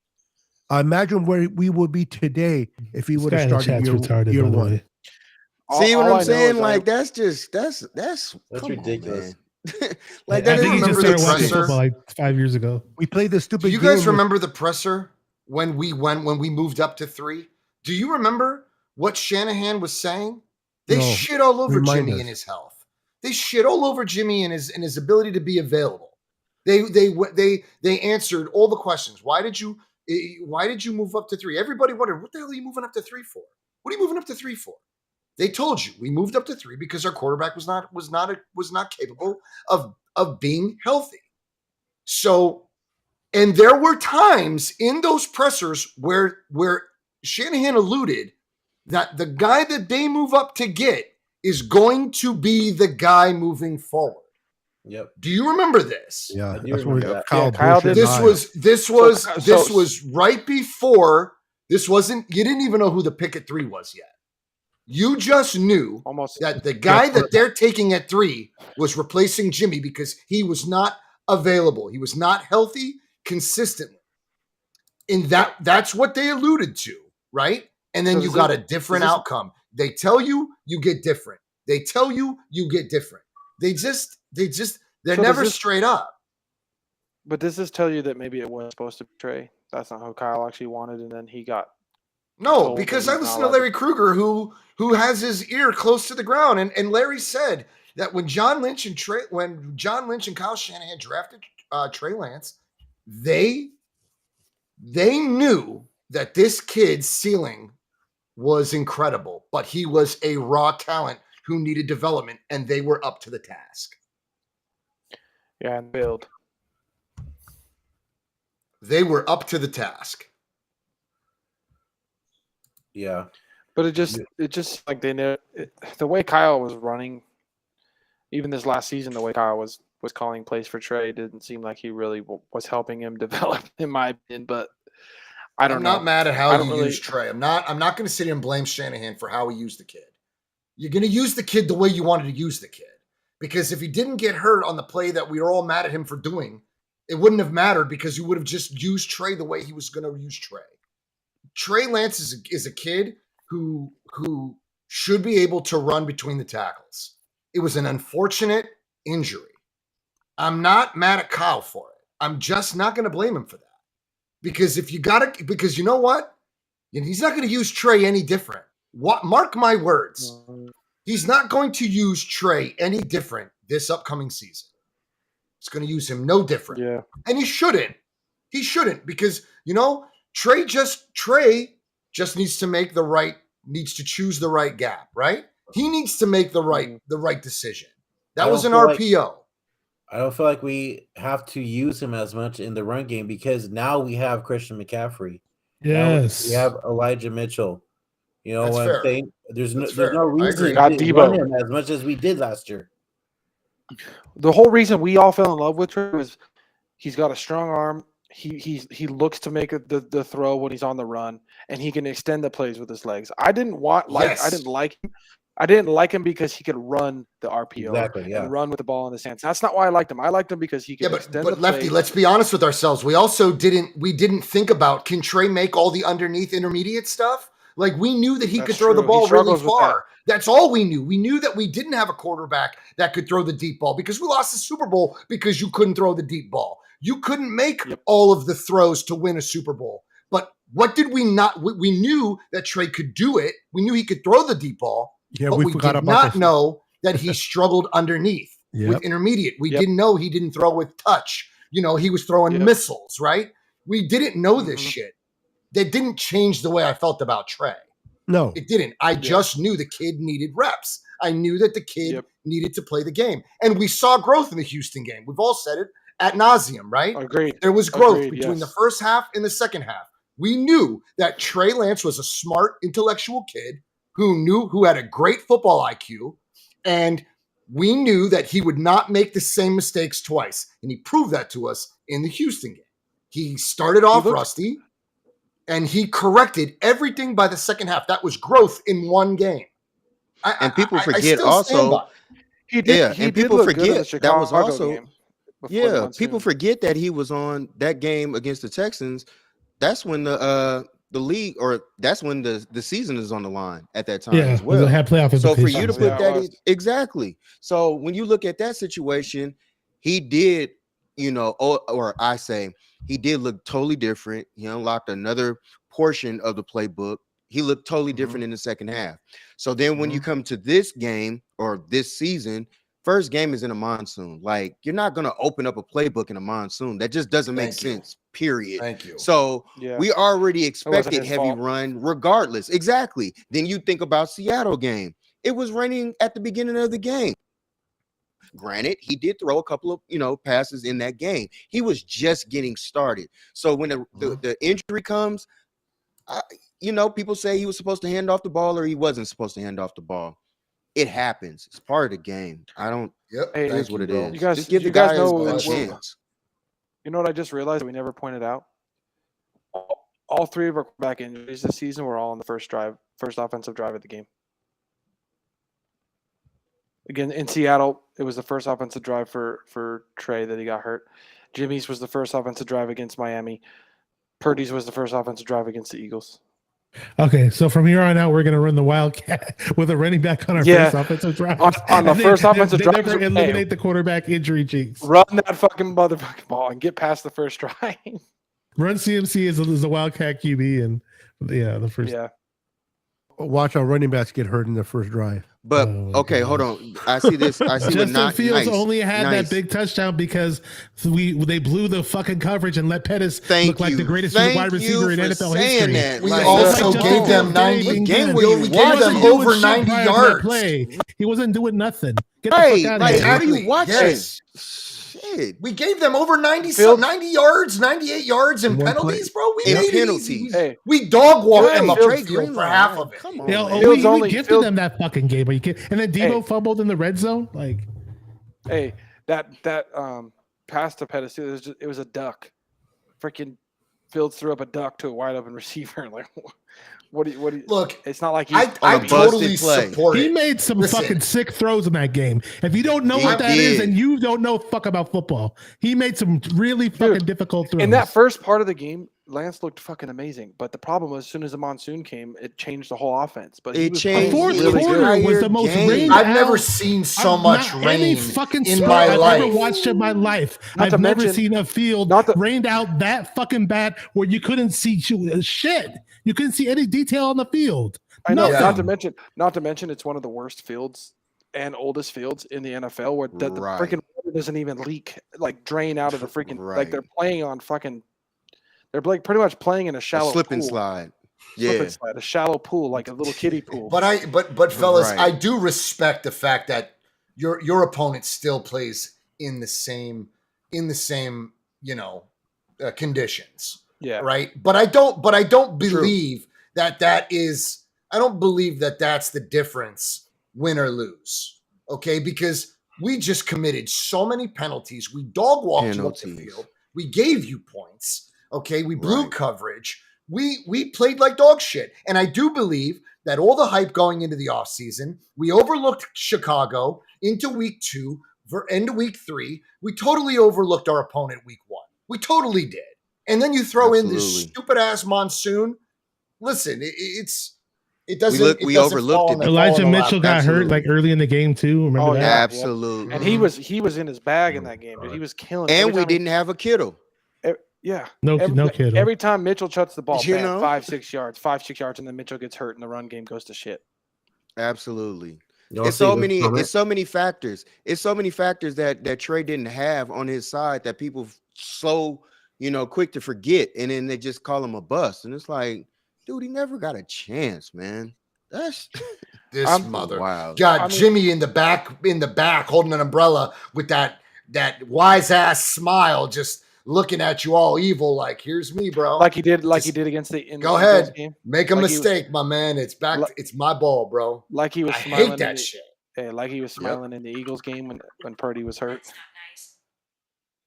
Imagine where we would be today if he This would guy have in the started chat's retarded, year by the one. way. See what All I I'm know saying? is Like that's come ridiculous. On, man. Like I that think is he just remember started the watching presser? football like 5 years ago. We played the stupid Do you game guys with- remember the presser when we moved up to 3? Do you remember what Shanahan was saying? They No. shit all over Remind Jimmy us. and his health. They shit all over Jimmy and his ability to be available. They answered all the questions. Why did you move up to 3? Everybody wondered, what the hell are you moving up to 3 for? What are you moving up to 3 for? They told you we moved up to 3 because our quarterback was not capable of being healthy. So, and there were times in those pressers where Shanahan alluded that the guy that they move up to get is going to be the guy moving forward. Yep. Do you remember this? Yeah, I do that's where remember that. Kyle, Yeah, Kyle bullshit did- This Lyle. was right before. This wasn't. You didn't even know who the pick at 3 was yet. You just knew almost that the guy that they're taking at 3 was replacing Jimmy because he was not available. He was not healthy consistently. And that's what they alluded to, right? And then So you does got this- a different does this- outcome. They tell you, you get different. They tell you, you get different. They're So never does this- straight up. But does this tell you that maybe it was supposed to be Trey? That's not how Kyle actually wanted, and then he got. No, told because that I he's listened not to allowed Larry Krueger, who has his ear close to the ground, and Larry said that when John Lynch and Kyle Shanahan drafted Trey Lance, they knew that this kid's ceiling was incredible, but he was a raw talent who needed development, and they were up to the task. Yeah, and build. They were up to the task. Yeah. But it just like they know the way Kyle was running, even this last season, the way Kyle was calling plays for Trey didn't seem like he really was helping him develop, in my opinion. But I don't I'm know. not mad at I how don't you really- use Trey. I'm not going to sit here and blame Shanahan for how he used the kid. You're going to use the kid the way you wanted to use the kid. Because if he didn't get hurt on the play that we were all mad at him for doing, it wouldn't have mattered because you would have just used Trey the way he was going to use Trey. Trey Lance is a kid who should be able to run between the tackles. It was an unfortunate injury. I'm not mad at Kyle for it. I'm just not going to blame him for that. Because because you know what? He's not going to use Trey any different. Mark my words. He's not going to use Trey any different this upcoming season. It's going to use him no different. Yeah. And he shouldn't. He shouldn't because, Trey just needs to choose the right gap, right? He needs to make the right decision. That I was an don't feel RPO. I don't feel like we have to use him as much in the run game because now we have Christian McCaffrey. Now Yes. we have Elijah Mitchell. You know That's what fair. I'm saying? There's That's no fair. I reason agree. to Got run Debo. him as much as we did last year. The whole reason we all fell in love with Trey was he's got a strong arm. He looks to make the throw when he's on the run, and he can extend the plays with his legs. I didn't like him. I didn't like him because he could run the RPO Exactly, yeah. and run with the ball in his hands. That's not why I liked him. I liked him because he could extend the but Lefty, plays. let's be honest with ourselves. We also didn't think about, can Trey make all the underneath intermediate stuff? Like, we knew that he That's could throw the true. He ball really struggles with far. That's all we knew. We knew that we didn't have a quarterback that could throw the deep ball, because we lost the Super Bowl because you couldn't throw the deep ball. You couldn't make all of the throws to win a Super Bowl. But what did we not? We knew that Trey could do it. We knew he could throw the deep ball. Yeah, but we we forgot did about not this. know that he struggled underneath with intermediate. We didn't know he didn't throw with touch. You know, he was throwing missiles, right? We didn't know this shit. That didn't change the way I felt about Trey. No, It didn't. I just knew the kid needed reps. I knew that the kid needed to play the game. And we saw growth in the Houston game. We've all said it ad nauseum, right? Agreed. There was growth Agreed, between yes. the first half and the second half. We knew that Trey Lance was a smart, intellectual kid who had a great football IQ, and we knew that he would not make the same mistakes twice. And he proved that to us in the Houston game. He started off rusty, and he corrected everything by the second half. That was growth in one game. And people I forget still stand also. by it. He did. And He people did look good in the forget that was Chicago also. game before the Yeah, people monsoon. forget that he was on that game against the Texans. That's when the league, or that's when the season is on the line at that time as well. They had playoff So for you to implications. put Yeah, that it in, was. exactly. So when you look at that situation, he did, or I say he did look totally different. He unlocked another portion of the playbook. He looked totally different in the second half. So then when you come to this game or this season, first game is in a monsoon. Like, you're not going to open up a playbook in a monsoon. That just doesn't make Thank you. sense, period. Thank you. So Yeah. we already wasn't expected his heavy fault. run regardless. Exactly. Then you think about Seattle game. It was raining at the beginning of the game. Granted, he did throw a couple of passes in that game. He was just getting started. So when the injury comes, people say he was supposed to hand off the ball or he wasn't supposed to hand off the ball. It happens. It's part of the game. I don't. Yep. Hey, It is what it bro. is. You guys- just give you the guys guys know a what- chance. You know what I just realized that we never pointed out? All three of our back injuries this season were all on the first offensive drive of the game. Again, in Seattle, it was the first offensive drive for Trey that he got hurt. Jimmy's was the first offensive drive against Miami. Purdy's was the first offensive drive against the Eagles. Okay, so from here on out, we're going to run the Wildcat with a running back on our Yeah. first offensive drive. On the And first offensive they drive, never hey. eliminate the quarterback injury jinx. Run that fucking motherfucking ball and get past the first drive. Run CMC is a Wildcat QB, and the first. Yeah. Watch our running backs get hurt in the first drive. But Oh my okay, hold on. I see this. I see what Justin not Fields nice. only had nice. that big touchdown because they blew the fucking coverage and let Pettis Thank look like you. the greatest Thank wide receiver in you for NFL saying history. that. We Like, also Justin gave them Fields 90. did What game anything were good. you We He gave wasn't them doing over shit 90 prior to that yards. play. He wasn't doing nothing. Get the Right, fuck out like, of here. what are you watching? Yes. Shit. We gave them over 90, Fields- 90 yards, 98 yards in In one penalties, bro. We In made it penalties. easy. Hey, We dog walked Right, them up Trey the field for Greenlaw, half man. of it. Come on, Yeah, man. we Fields gifted Fields- them that fucking game. Are you kidding? And then Debo Hey. fumbled in the red zone. Like, hey, that pass to Pettis, it was a duck. Freaking Fields threw up a duck to a wide open receiver. Like, what do you Look, It's not like I busted totally play. support he it. made some Listen. fucking sick throws in that game. If you don't know He what that is, did. and you don't know fuck about football, he made some really fucking difficult throws. in that first part of the game, Lance looked fucking amazing. But the problem was, as soon as the monsoon came, it changed the whole offense. But he It was the changed playing fourth the really quarter good. was the most game. rained I've never out- seen so I've much not any rain fucking in sport my I've life. ever watched in my life. Not to I've never mention- seen a field not to- rained out that fucking bad where you couldn't see shit. You couldn't see any detail on the field. I know. Nothing. Not to mention, it's one of the worst fields and oldest fields in the NFL, where the Right. freaking water doesn't even leak, like drain out of the freaking. Like Right. they're playing on fucking. They're like pretty much playing in a A shallow slip and pool. slide. Slip Yeah. and slide, a shallow pool, like a little kiddie pool. But fellas, Right. I do respect the fact that your opponent still plays in the same conditions. yeah, Right. But I don't believe that is I don't believe that that's the difference, win or lose. Okay, because we just committed so many penalties. We dog walked you up the field. We gave you points. Okay, we blew coverage. We played like dog shit. And I do believe that all the hype going into the offseason, we overlooked Chicago into week 2, into week 3. We totally overlooked our opponent week 1. We totally did. And then you throw in this stupid ass monsoon. Listen, it doesn't. We overlooked it. Elijah Mitchell got hurt like early in the game too. Remember that? Yeah, absolutely. And he was in his bag in that game, dude. He was killing. And we didn't have a Kittle. Yeah, no Kittle. Every time Mitchell chucks the ball, You bam, know? 5-6 yards, and then Mitchell gets hurt, and the run game goes to shit. Absolutely. Y'all It's see so what's many. coming? It's so many factors. It's so many factors that Trey didn't have on his side that people so quick to forget, and then they just call him a bust. And it's like, dude, he never got a chance, man. That's this mother. Wow. Got Jimmy in the back holding an umbrella with that wise ass smile, just looking at you all evil, like, here's me, bro. Like he did against the. Go ahead, make a mistake, my man. It's back. It's my ball, bro. Like he was I smiling. hate that shit. Yeah, like he was smiling in the Eagles game when Purdy was hurt.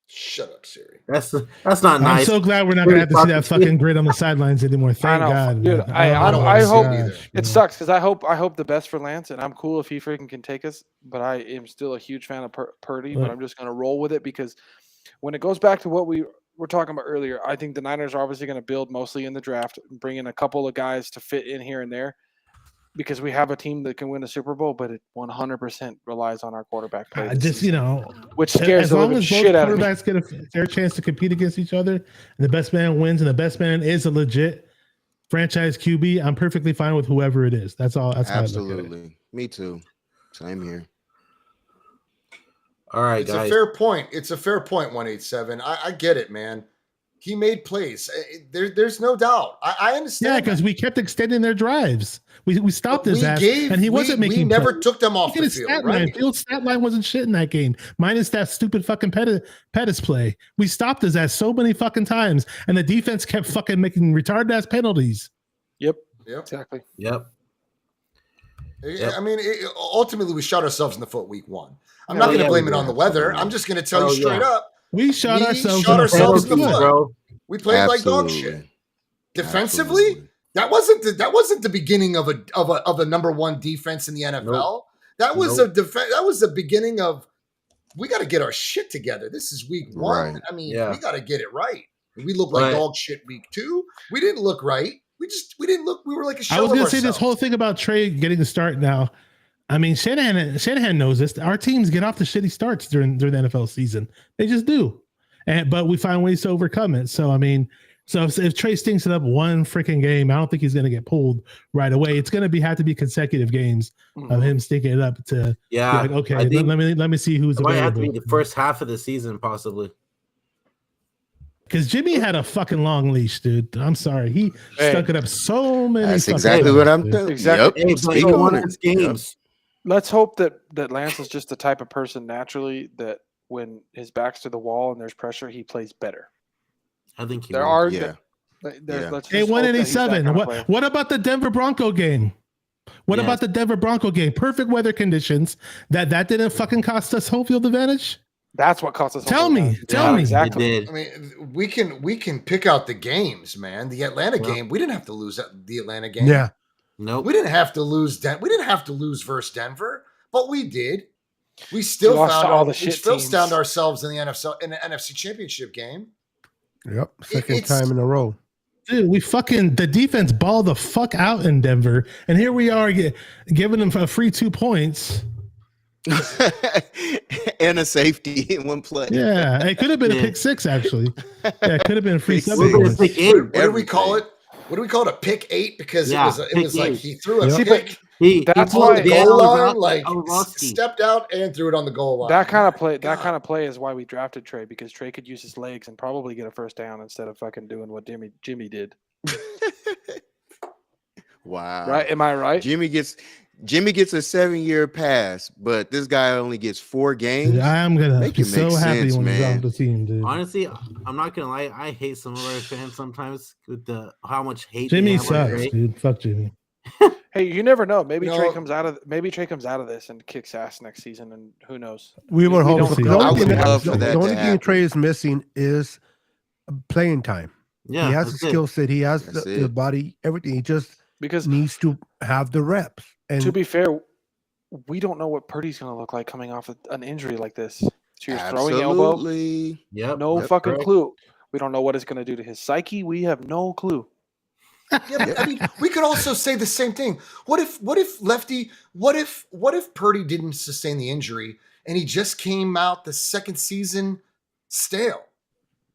Shut up, Siri. That's not I'm nice. so glad we're not gonna have to see that fucking grid on the sidelines anymore. Thank God, dude. man. I hope gosh, it sucks because I hope the best for Lance, and I'm cool if he freaking can take us. But I am still a huge fan of Purdy. But I'm just gonna roll with it because when it goes back to what we were talking about earlier, I think the Niners are obviously going to build mostly in the draft, bring in a couple of guys to fit in here and there. Because we have a team that can win a Super Bowl, but it 100% relies on our quarterback play. Which scares as the long living as both shit out of me. quarterbacks get a fair chance to compete against each other, and the best man wins, and the best man is a legit franchise QB, I'm perfectly fine with whoever it is. That's all. That's absolutely. Me too. Same here. All right, it's guys. a fair point. It's a fair point. 187. I get it, man. He made plays. There's no doubt. I understand. Yeah, because we kept extending their drives. We stopped his ass, and he wasn't making. We never plays. took them off the field. Stat Right? line. Field's stat line wasn't shit in that game, minus that stupid fucking Pettis play. We stopped his ass so many fucking times, and the defense kept fucking making retarded ass penalties. Yep. Exactly. I mean, ultimately, we shot ourselves in the foot week 1. I'm not going to blame it on the weather. I'm just going to tell you straight up. We shot ourselves in the foot. Bro. We played like dog shit. Defensively, that wasn't the beginning of a number 1 defense in the NFL. Nope. That was that was the beginning of we got to get our shit together. This is week 1. Right. I mean, we got to get it right. We looked like dog shit week 2. We didn't look right. We didn't look. We were like a shell I was of going to say ourselves. this whole thing about Trey getting a start now. I mean, Shanahan knows this. Our teams get off the shitty starts during the NFL season. They just do, but we find ways to overcome it. So I mean, if Trey stinks it up one freaking game, I don't think he's going to get pulled right away. It's going to have to be consecutive games of him stinking it up to be like, okay, let me see who's it might have to available. be the first half of the season, possibly. Because Jimmy had a fucking long leash, dude. I'm sorry, he stuck it up so many. That's fucking exactly times, what I'm dude. thinking. Exactly. Yep. Hey, Speak but on one it. of his games. Let's hope that Lance is just the type of person naturally that when his back's to the wall and there's pressure, he plays better. I think he There will. are. Yeah. Let's Hey, just hope that he's that 187. kind of player. What about the Denver Bronco game? What about the Denver Bronco game? Perfect weather conditions. That didn't fucking cost us home field advantage. That's what cost us. Tell me. Exactly. It did. I mean, we can pick out the games, man. The Atlanta game, we didn't have to lose the Atlanta game. Yeah. Nope. We didn't have to lose. We didn't have to lose versus Denver, but we did. We still found ourselves in the NFC Championship game. Yep. Second time in a row. Dude, the defense balled the fuck out in Denver, and here we are giving them a free 2 points. And a safety in one play. Yeah, it could have been a pick 6 actually. Yeah, it could have been a free 7. What do we call it? What do we call it? A pick 8 because it was like he threw a pick. He That's pulled why the goal line, like rusty. stepped out and threw it on the goal line. That kind of play is why we drafted Trey, because Trey could use his legs and probably get a first down instead of fucking doing what Jimmy did. Wow. Right? Am I right? Jimmy gets a 7-year pass, but this guy only gets 4 games. Dude, I am gonna be so happy sense, when he's man. off the team, dude. Honestly, I'm not gonna lie. I hate some of our fans sometimes with how much hate Jimmy they have on sucks, Trey. dude. Fuck Jimmy. Hey, you never know. Maybe You Trey know- comes out of this and kicks ass next season, and who knows? We would hope don't so. see. The I only would thing, love for the that only to thing happen. Trey is missing is playing time. Yeah, he has the that's it. skill set. He has That's the it. body, everything. He just Because needs to have the reps. And to be fair, we don't know what Purdy's going to look like coming off an injury like this. So you're throwing elbow. Absolutely. Yep. No Yep, fucking correct. clue. We don't know what it's going to do to his psyche. We have no clue. Yeah, but I mean, we could also say the same thing. What if Lefty? What if Purdy didn't sustain the injury and he just came out the second season stale?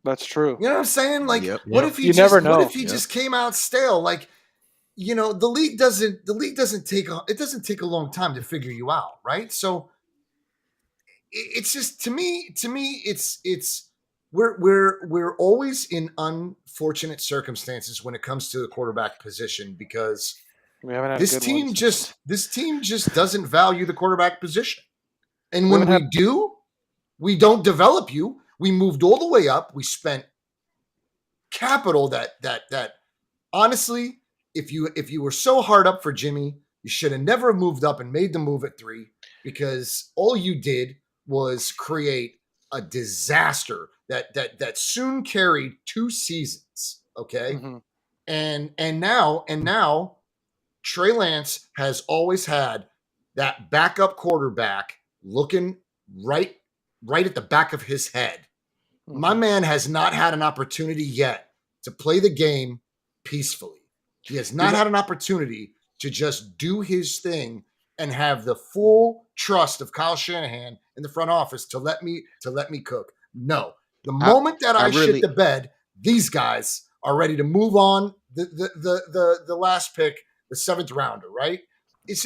That's true. You know what I'm saying? Like, Yep. what if he You just, never what know. if he just came out stale? Like, you know, the league doesn't take a long time to figure you out, right? So it's just to me it's we're always in unfortunate circumstances when it comes to the quarterback position because We haven't had this good team ones. just doesn't value the quarterback position. And when haven't we do, we don't develop you. We moved all the way up. We spent capital that honestly, if you were so hard up for Jimmy, you should have never moved up and made the move at 3 because all you did was create a disaster that soon carried 2 seasons. Okay. Mhm. And now Trey Lance has always had that backup quarterback looking right at the back of his head. My Mhm. man has not had an opportunity yet to play the game peacefully. He has not had an opportunity to just do his thing and have the full trust of Kyle Shanahan in the front office to let me cook. No. The moment that I really- shit the bed, these guys are ready to move on the last pick, the 7th rounder, right? It's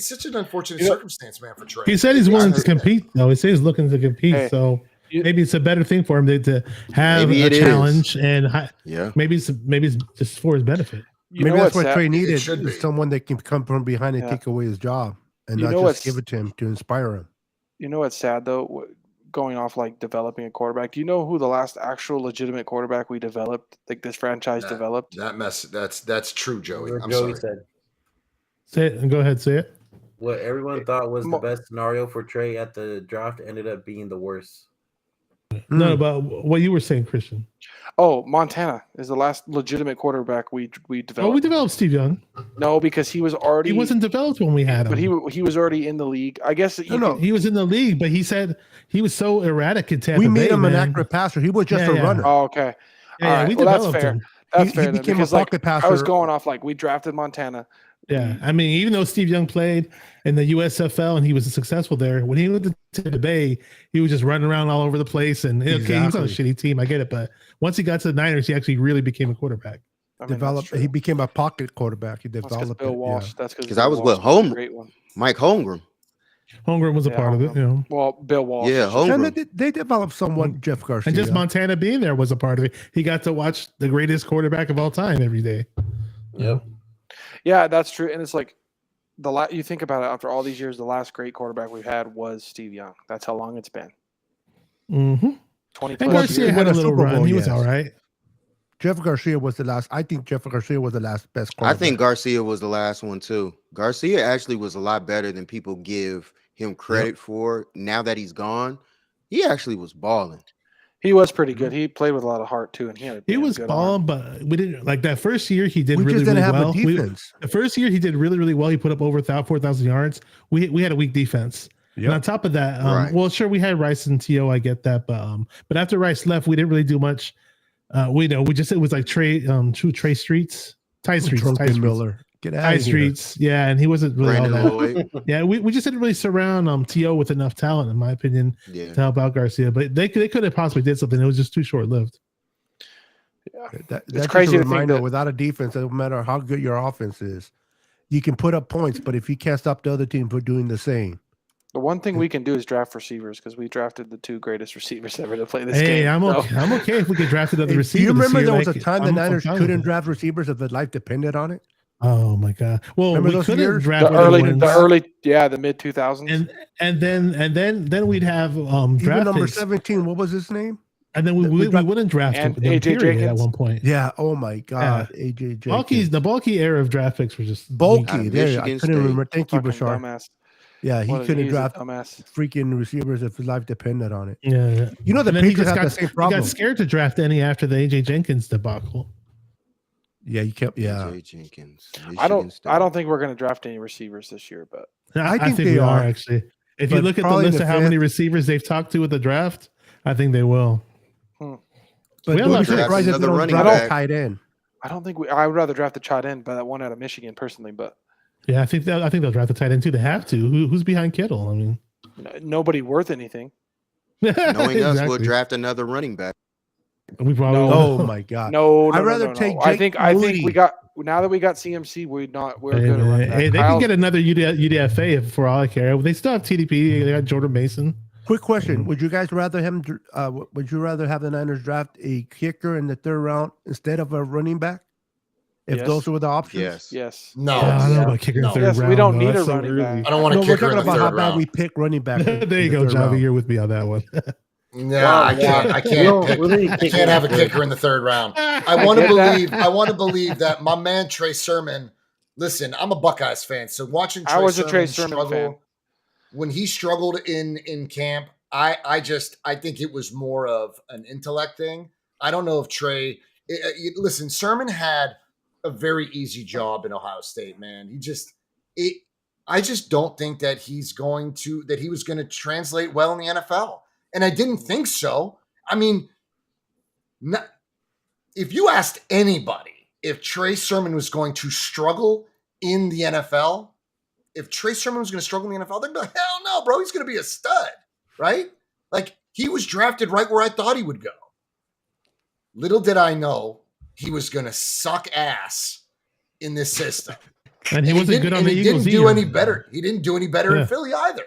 such an unfortunate circumstance, man, for Trey. He said he's willing to compete, though. He said he's looking to compete. Hey, so maybe it's a better thing for him to have Maybe a it is. challenge, and Yeah. maybe it's just for his benefit. You maybe know that's what's what sad? Trey needed, should be. is someone that can come from behind and Yeah. take away his job and You not know just what's- give it to him to inspire him. You know what's sad though? Going off like developing a quarterback. Do you know who the last actual legitimate quarterback we developed, like this franchise That- developed? That mess. That's true, Joey. What I'm Joey sorry. said. Say it and go ahead, say it. What everyone thought was the Mo- best scenario for Trey at the draft ended up being the worst. No, but what you were saying, Christian. Oh, Montana is the last legitimate quarterback we developed. Oh, we developed Steve Young. No, because he was already. He wasn't developed when we had him. But he was already in the league. I guess. No. He was in the league, but he said he was so erratic in Tampa We made Bay, him an man. accurate passer. He was just Yeah, a yeah. runner. Oh, okay. Yeah, All right. we Well, that's developed fair. him. That's He fair. Then, became a because like pocket I was passer. going off like we drafted Montana. Yeah, I mean, even though Steve Young played in the USFL and he was successful there, when he went to the Bay, he was just running around all over the place. And okay, he was on a Exactly. shitty team, I get it, but once he got to the Niners, he actually really became a quarterback. I mean, that's Developed. true. He became a pocket quarterback. He That's 'cause developed Bill it. Walsh. Yeah. That's because 'Cause I was what, home- Great one. Mike Holmgren. Holmgren was a Yeah, part of it, you know. Well, Bill Walsh. Yeah, is just- Holmgren. And they developed somewhat Jeff Garcia. And just Montana being there was a part of it. He got to watch the greatest quarterback of all time every day. Yep. Yeah, that's true. And it's like you think about it. After all these years, the last great quarterback we've had was Steve Young. That's how long it's been. Mm-hmm. 20 And Well, plus Garcia he years. had a won a little Super run. Bowl, He was yes. all right. Jeff Garcia was the last. I think Jeff Garcia was the last best I quarterback. think Garcia was the last one too. Garcia actually was a lot better than people give him credit for. Now that he's gone, he actually was balling. He was pretty good. He played with a lot of heart too, and he had a He damn was good arm. balling, but we didn't like that first year. He did we really, just didn't really have well. a defense. The first year he did really, really well. He put up over 4,000 yards. We had a weak defense. And on top of that, Right. well, sure, we had Rice and T.O. I get that, but after Rice left, we didn't really do much. We just it was like Ty Streets. Drunken Miller. Get out Ty of here. Streets, yeah, and he wasn't really all Brandon that. Lloyd. Yeah, we just didn't really surround T.O. with enough talent, in my opinion, Yeah. to help out Garcia. But they could have possibly did something. It was just too short lived. That's crazy just a to think reminder. that- Without a defense, it doesn't matter how good your offense is. You can put up points, but if you can't stop the other team from doing the same, The one thing we can do is draft receivers because we drafted the 2 greatest receivers ever to play this Hey, game. I'm So- okay. I'm okay if we could draft another Hey, receiver. do you this remember year, there was like, a time the I'm Niners fine with couldn't it. draft receivers if their life depended on it? Oh my god! Well, Remember we those couldn't years? draft the mid 2000s. and then we'd have Even draft number picks. 17, what was his name? And then we wouldn't draft And them, AJ period, at Jenkins. one point. Yeah. Oh my God. AJ Bulky's Jenkins. the bulky era of draft picks were just Bulky. Out There, of I Michigan couldn't State. remember. Thank you, Fucking Bashar. dumbass. Yeah, he couldn't he's a draft dumbass. freaking receivers if his life depended on it. Yeah. You know, the And then he Patriots just have the same He problem. got scared to draft any after the AJ Jenkins debacle. Yeah, you kept. Yeah, AJ Jenkins. I don't Michigan think we're gonna draft any receivers this year, but I think think they we are are. actually. If you But look at the probably list the of how many fifth. receivers they've talked to with the draft, I think they will. But We have don't a be draft surprised if they another don't running draft a back. tight end. I don't think I would rather draft the tight end, but that one out of Michigan personally. But Yeah, I think they'll draft the tight end too. They have to. Who's behind Kittle? I mean, nobody worth anything. Knowing us, we'll Exactly. draft another running back. We probably No. will. Oh my God. No, I'd no, rather no, no, take no. I Jake think Moody. we got now that we got CMC, we're Hey, good at running back. hey, they Kyle- can get another UDFA for all I care. They still have TDP. They got Jordan Mason. Quick question: Mm-hmm. Would you guys rather would you rather have the Niners draft a kicker in the third round instead of a running back? If Yes. those were the options. Yes. Yes. No, I don't know about kicker in no. the third Yes, we round. don't though. need That's a so running early. back. I don't want No, to we're kick her talking in the about how third bad round. we pick running back. There you go, Javi. You're with me on that one. No, I can't. I can't. I can't have a kicker in the third round. I want to get that. believe. I want to believe that my man Trey Sermon. Listen, I'm a Buckeyes fan, so watching Trey I was a Sermon Trey Sermon struggle fan. when he struggled in camp, I think it was more of an intellect thing. I don't know if Trey. Listen, Sermon had a very easy job in Ohio State, man. I just don't think that he was going to translate well in the NFL. And I didn't think so. I mean, if you asked anybody if Trey Sermon was going to struggle in the NFL, if Trey Sermon was going to struggle in the NFL, they'd be like, hell no, bro. He's going to be a stud, right? Like, he was drafted right where I thought he would go. Little did I know he was going to suck ass in this system. And he wasn't good on the he Eagles didn't do either. any better. He didn't do any better Yeah. in Philly either.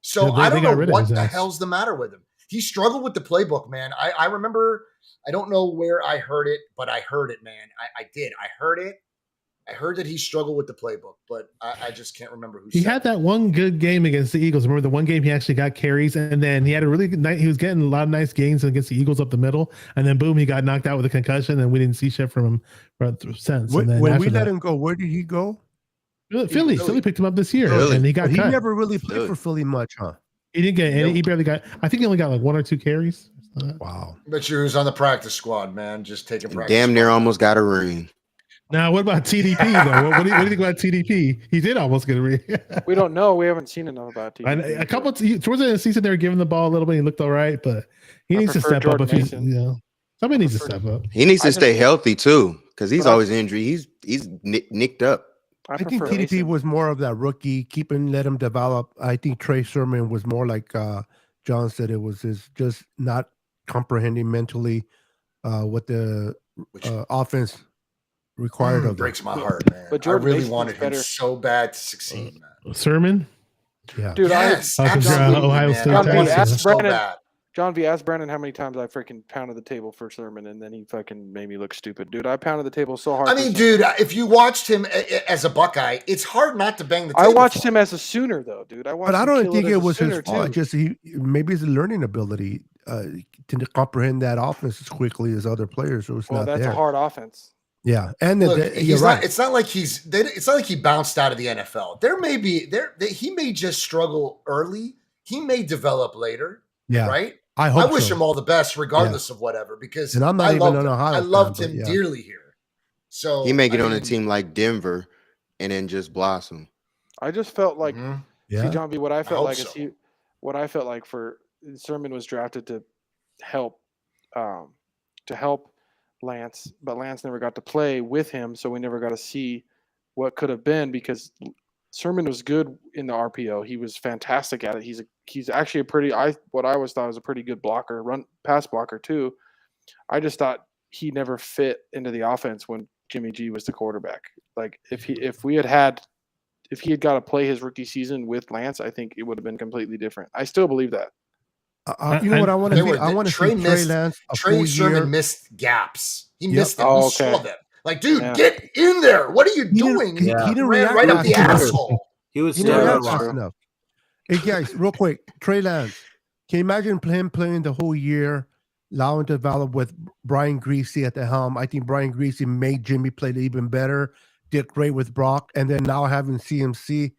So Yeah, they- I they don't got know rid of what his the ass. hell's the matter with him. He struggled with the playbook, man. I remember, I don't know where I heard it, but I heard it, man. I did. I heard it. I heard that he struggled with the playbook, but I just can't remember who He said had that one good game against the Eagles. Remember the one game he actually got carries, and then he had a really good night. He was getting a lot of nice gains against the Eagles up the middle, and then boom, he got knocked out with a concussion, and we didn't see shit from him since. When, And then when after we let that- him go, where did he go? Philly picked him up this year, Philly. and he got He cut. never really played Philly. for Philly much, huh? He didn't get any. He barely got. I think he only got like 1 or 2 carries. Wow. Bet you who's on the practice squad, man. Just taking practice. Damn near almost got a ring. Now, what about TDP though? What do you think about TDP? He did almost get a ring. We don't know. We haven't seen enough about TDP. And a couple towards the end of the season, they were giving the ball a little bit. He looked all right, but he I needs to prefer step up. Jordan If he's, Mason. somebody needs to step up. He needs I to stay just- healthy too, because he's But I- always injured. He's nicked up. I think prefer TDP Mason. was more of that rookie, let him develop. I think Trey Sermon was more like John said, it was just not comprehending mentally what the Which offense required of him. breaks my heart, man. But I Jordan really Mason's wanted him better. so bad to succeed, man. Sermon. Yeah. Dude, Yes, I- absolutely, Ohio man. State I wanted him Texas. so Brandon- bad. John V. asked Brandon how many times I freaking pounded the table for Sermon, and then he fucking made me look stupid. Dude, I pounded the table so hard. I for mean, Sermon. dude, if you watched him as a Buckeye, it's hard not to bang the I table. watched for him as a Sooner, though, dude. I watched But I him don't kill think as it a was his Sooner, fault. too. Just maybe his learning ability to comprehend that offense as quickly as other players. It was Well, not that's there. a hard offense. Yeah, and Look, you're he's right. not. It's not like it's not like he bounced out of the NFL. He may just struggle early. He may develop later. Yeah, Right. I I hope wish so. him all the best, regardless of whatever. Because And I'm not I even loved an him. Ohio I fan, loved but him yeah. dearly here. So He may get I on a mean, team like Denver and then just blossom. I just felt like, mhm. Yeah, see, John B., what I felt hope like so. is what I felt like for Sermon was drafted to help Lance, but Lance never got to play with him, so we never got to see what could have been because Sermon was good in the RPO. He was fantastic at it. He's actually what I always thought was a pretty good blocker, pass blocker too. I just thought he never fit into the offense when Jimmy G was the quarterback. Like if he had got to play his rookie season with Lance, I think it would have been completely different. I still believe that. you know what I want to There see? were- I want to Trey see Trey missed- Lance a Trey full Sermon year. missed gaps. He Yep. missed them. Oh, He okay. saw them. Like, dude, Yeah. get in there. What are you doing? He He didn't ran react right up the fast enough. asshole. He was He didn't still react that's fast true. enough. Hey guys, real quick, Trey Lance. Can you imagine him playing the whole year allow him to develop with Brian Greasy at the helm. I think Brian Greasy made Jimmy play even better, did great with Brock, and then now having CMC,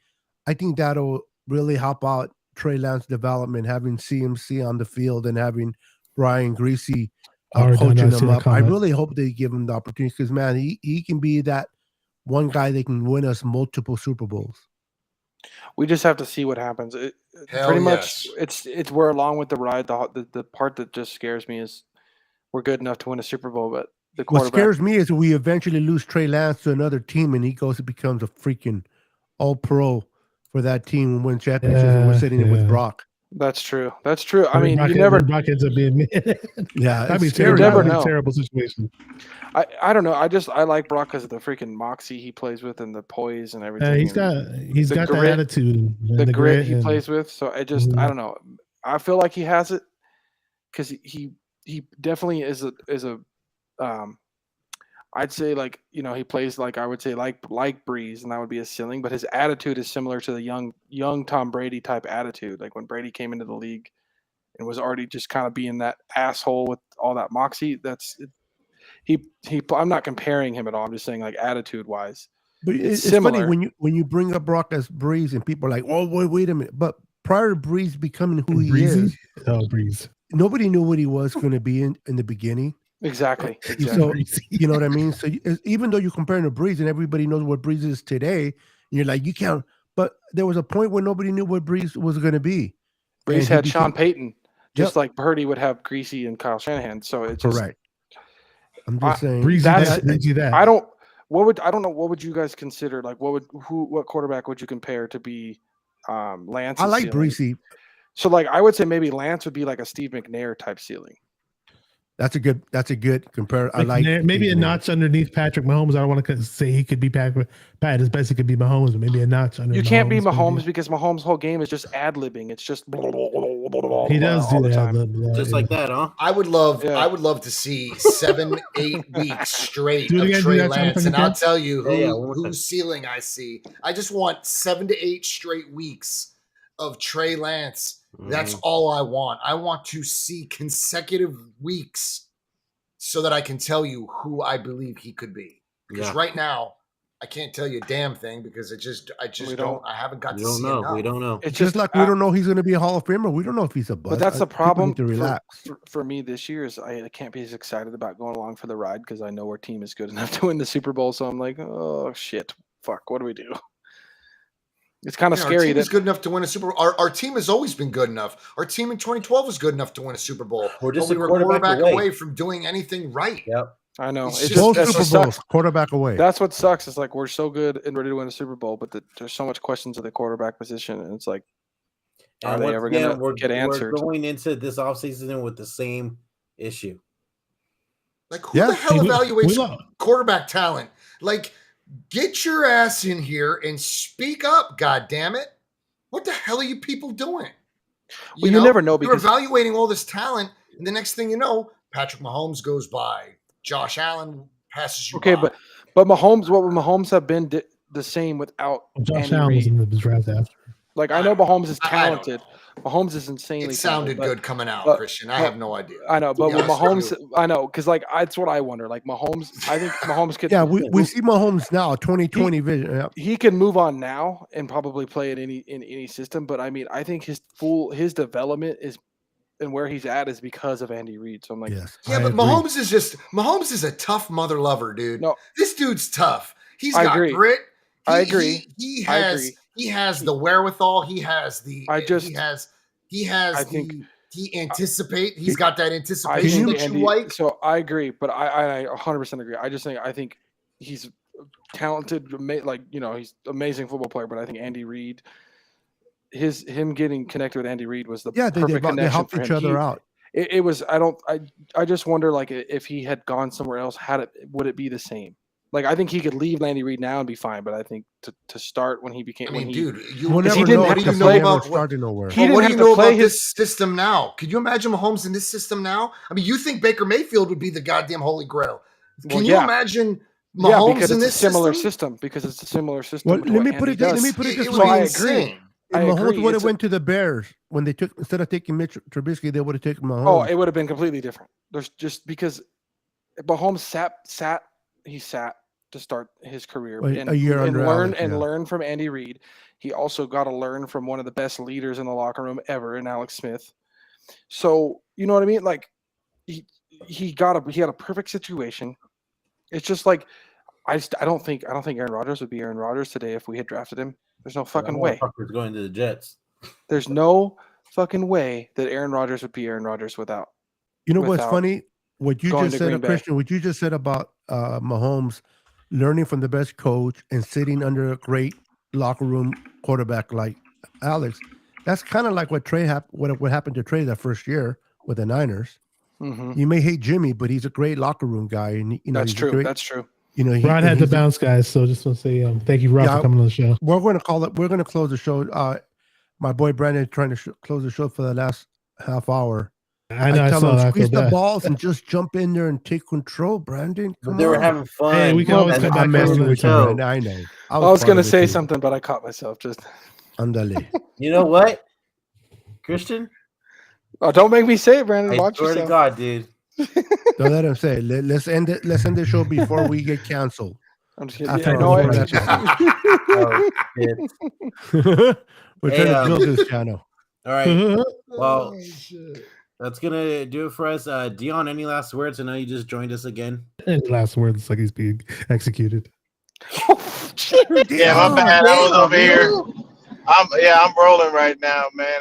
I think that'll really help out Trey Lance development, having CMC on the field and having Brian Greasy coaching him up. I really hope they give him the opportunity because, man, he can be that one guy that can win us multiple Super Bowls. We just have to see what happens. Pretty much, it's we're along with the ride. The part that just scares me is we're good enough to win a Super Bowl, but the quarterback. What scares me is we eventually lose Trey Lance to another team, and he goes and becomes a freaking All-Pro for that team and win championships. And we're sitting in with Brock. That's true. That's true. I mean, you never. Brock ends up being. Yeah, that'd be scary. terrible. You never know. Terrible situation. I don't know. I like Brock because of the freaking moxie he plays with and the poise and everything. He's got grit, that attitude, the grit he plays with. So I just I don't know. I feel like he has it because he definitely is a I'd say like he plays like I would say like Breeze, and that would be his ceiling. But his attitude is similar to the young Tom Brady type attitude. Like when Brady came into the league and was already just kind of being that asshole with all that moxie. I'm not comparing him at all. I'm just saying like attitude wise. But it's funny when you bring up Brock as Breeze and people are like, oh wait a minute. But prior to Breeze becoming who he is, Breeze, nobody knew what he was going to be in the beginning. Exactly. So you know what I mean. So even though you're comparing to Breeze and everybody knows what Breeze is today, you're like you can't. But there was a point where nobody knew what Breeze was going to be. Breeze had Sean Payton, just like Purdy would have Greasy and Kyle Shanahan. So it's just, correct. I'm just saying. Breezy that. I don't know. What would you guys consider? Like, what quarterback would you compare to be Lance? I like Breezy. So, like, I would say maybe Lance would be like a Steve McNair type ceiling. That's a good compare. I like maybe a notch underneath Patrick Mahomes. I don't want to say he could be Pat. As best he could be Mahomes, but maybe a notch under. You can't be Mahomes because Mahomes' whole game is just ad-libbing. It's just blah, blah, blah, blah, blah, he does do that just like that, huh? I would love to see 7-8 weeks straight of Trey Lance, and I'll tell you whose ceiling I see. I just want 7 to 8 straight weeks of Trey Lance. That's all I want. I want to see consecutive weeks so that I can tell you who I believe he could be. Because right now, I can't tell you a damn thing because I haven't got to see enough. We don't know. It's just like we don't know he's going to be a Hall of Famer. We don't know if he's a bust. But that's the problem to relax. For me this year is I can't be as excited about going along for the ride because I know our team is good enough to win the Super Bowl. So I'm like, oh, shit. Fuck. What do we do? It's kind of scary. Our team is good enough to win a Super Bowl. Our team has always been good enough. Our team in 2012 was good enough to win a Super Bowl. We're just a quarterback away from doing anything right. Yep. I know. It's just Super Bowls, quarterback away. That's what sucks. It's like we're so good and ready to win a Super Bowl, but there's so much questions of the quarterback position, and it's like, are they ever going to get answered? We're going into this offseason with the same issue. Like, who the hell evaluates quarterback talent? Like, get your ass in here and speak up, God damn it. What the hell are you people doing? You never know because you're evaluating all this talent, and the next thing you know, Patrick Mahomes goes by. Josh Allen passes you by. But Mahomes, what would Mahomes have been the same without Josh Allen was in the draft after. Like, I know Mahomes is talented. Mahomes is insanely. It sounded good coming out, Christian. I have no idea. I know, but with Mahomes, I know because like that's what I wonder. Like Mahomes, I think Mahomes could. Yeah, we see Mahomes now, 2020 vision. Yeah. He can move on now and probably play in any system. But I mean, I think his development is and where he's at is because of Andy Reid. So I'm like, but Mahomes is a tough mother lover, dude. No, this dude's tough. He's got grit. I agree. He has the wherewithal. He has the. He anticipate. He's got that anticipation that you like. So I agree, but I 100% agree. I think he's talented. Like he's an amazing football player. But I think Andy Reid, him getting connected with Andy Reid was the perfect connection. They helped each other out. It was. I just wonder like if he had gone somewhere else, would it be the same? Like, I think he could leave Andy Reid now and be fine, but I think to start when he became, what do you know about this system now? Could you imagine Mahomes in this system now? I mean, you think Baker Mayfield would be the goddamn holy grail? Can you imagine Mahomes because in this similar system? Because it's a similar system. Well, let me put it this way. So I agree. I Mahomes agree. would have It's went to the Bears when they took instead of taking Mitch Trubisky, they would have taken Mahomes. Oh, it would have been completely different. There's just because Mahomes sat to start his career Well, a year under Alex, yeah. learn from Andy Reid. He also got to learn from one of the best leaders in the locker room ever, in Alex Smith. So you know what I mean? Like he had a perfect situation. It's just like I don't think Aaron Rodgers would be Aaron Rodgers today if we had drafted him. There's no fucking way. Motherfucker's going to the Jets. There's no fucking way that Aaron Rodgers would be Aaron Rodgers without. You know what's without funny? What you going just to Green said, Bay. Christian, what you just said about Mahomes learning from the best coach and sitting under a great locker room quarterback like Alex. That's kind of like what happened to Trey that first year with the Niners. Mhm. You may hate Jimmy, but he's a great locker room guy, and That's he's a true. great- That's true. Rod had to bounce, guys. So just want to say thank you, Rod, Yeah, for coming on the show. We're going to close the show. My boy Brandon trying to close the show for the last half hour. I know. I tell saw him, that. I squeeze feel the bad. balls and just jump in there and take control, Brandon. But Come they were on. having fun. Hey, we can always come back I'm messing on the with you, show. Brandon. I know. I was part going to of it say too. something, but I caught myself. Just Andale. You know what, Christian? don't make me say it, Brandon. I Watch swear yourself. to God, dude. Don't let him say it. Let's end it. Let's end the show before we get canceled. I'm just kidding. After Yeah, our no, first Oh, shit. We're Hey, trying to build this channel. All right. Well, Oh, shit. that's gonna do it for us. Dion, any last words? I know you just joined us again. And last words, like he's being executed. Yeah, my bad. I was over here. I'm rolling right now, man.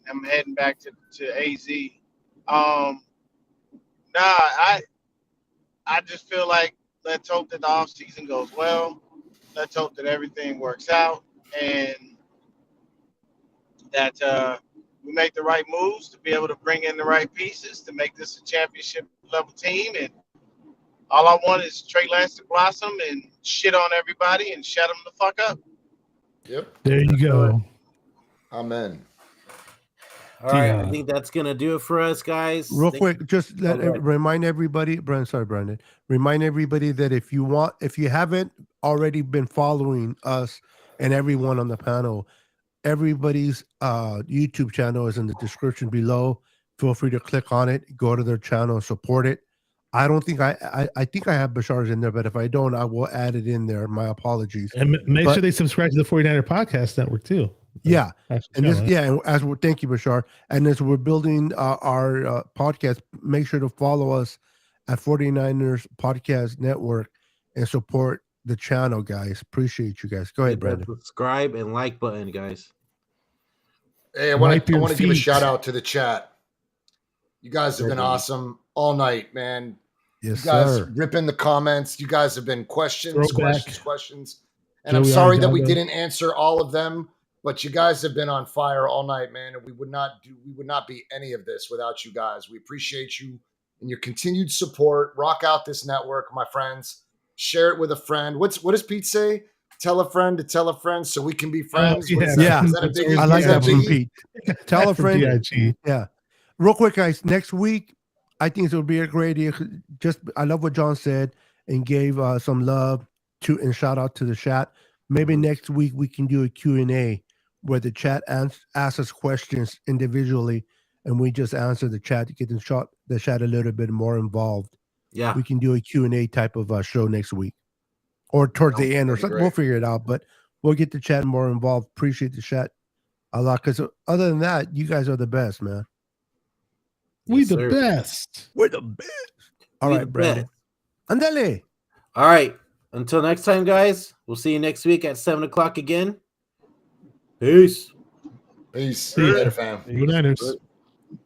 I'm heading back to AZ. I just feel like let's hope that the off season goes well. Let's hope that everything works out and that we make the right moves to be able to bring in the right pieces to make this a championship level team. And all I want is Trey Lance to blossom and shit on everybody and shut them the fuck up. Yep. There you go. Amen. All right, I Yeah. think that's gonna do it for us, guys. Real Thank- quick, just go ahead. remind everybody, Brandon, remind everybody that if you haven't already been following us and everyone on the panel, everybody's YouTube channel is in the description below. Feel free to click on it, go to their channel and support it. I don't think I think I have Bashar's in there, but if I don't, I will add it in there. My apologies. And make But- sure they subscribe to the 49er Podcast Network too. Yeah. That's the And this, channel. yeah, and thank you, Bashar. And as we're building our podcast, make sure to follow us at 49ers Podcast Network and support the channel, guys. Appreciate you guys. Go ahead, Hit that Brandon. subscribe and like button, guys. Hey, I Wipe want your to give a feet. shout out to the chat. You guys have been awesome all night, man. Yes, You guys sir. ripping the comments. You guys have been questions. And I'm Joey sorry that we Argento. didn't answer all of them, but you guys have been on fire all night, man. And we would not be any of this without you guys. We appreciate you and your continued support. Rock out this network, my friends. Share it with a friend. What does Pete say? Tell a friend to tell a friend so we can be friends. What is that? Yeah. Is that a biggie? I like Is that from biggie? Pete. Tell a From friend. DIG. Yeah. Real quick, guys. Next week, I think it will be a great idea. I love what John said and gave some love to and shout out to the chat. Maybe next week we can do a Q&A where the chat asks us questions individually and we just answer the chat to get the chat a little bit more involved. Yeah. We can do a Q&A type of show next week or towards the end or that'd be something. great. We'll figure it out, but we'll get the chat more involved. Appreciate the chat a lot because other than that, you guys are the best, man. We Yes, the sir. best. We're the best. All We right, the Brandon. best. Andale. All right. Until next time, guys. We'll see you next week at 7:00 again. Peace. Peace. See ya. Later, fam. Go Niners.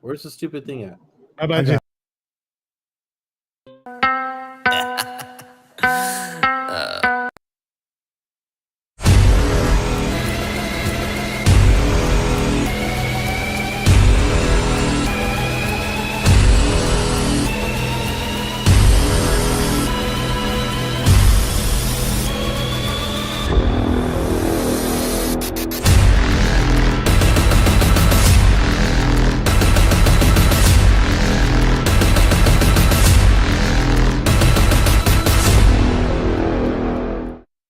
Where's the stupid thing at? Bye bye, Jay.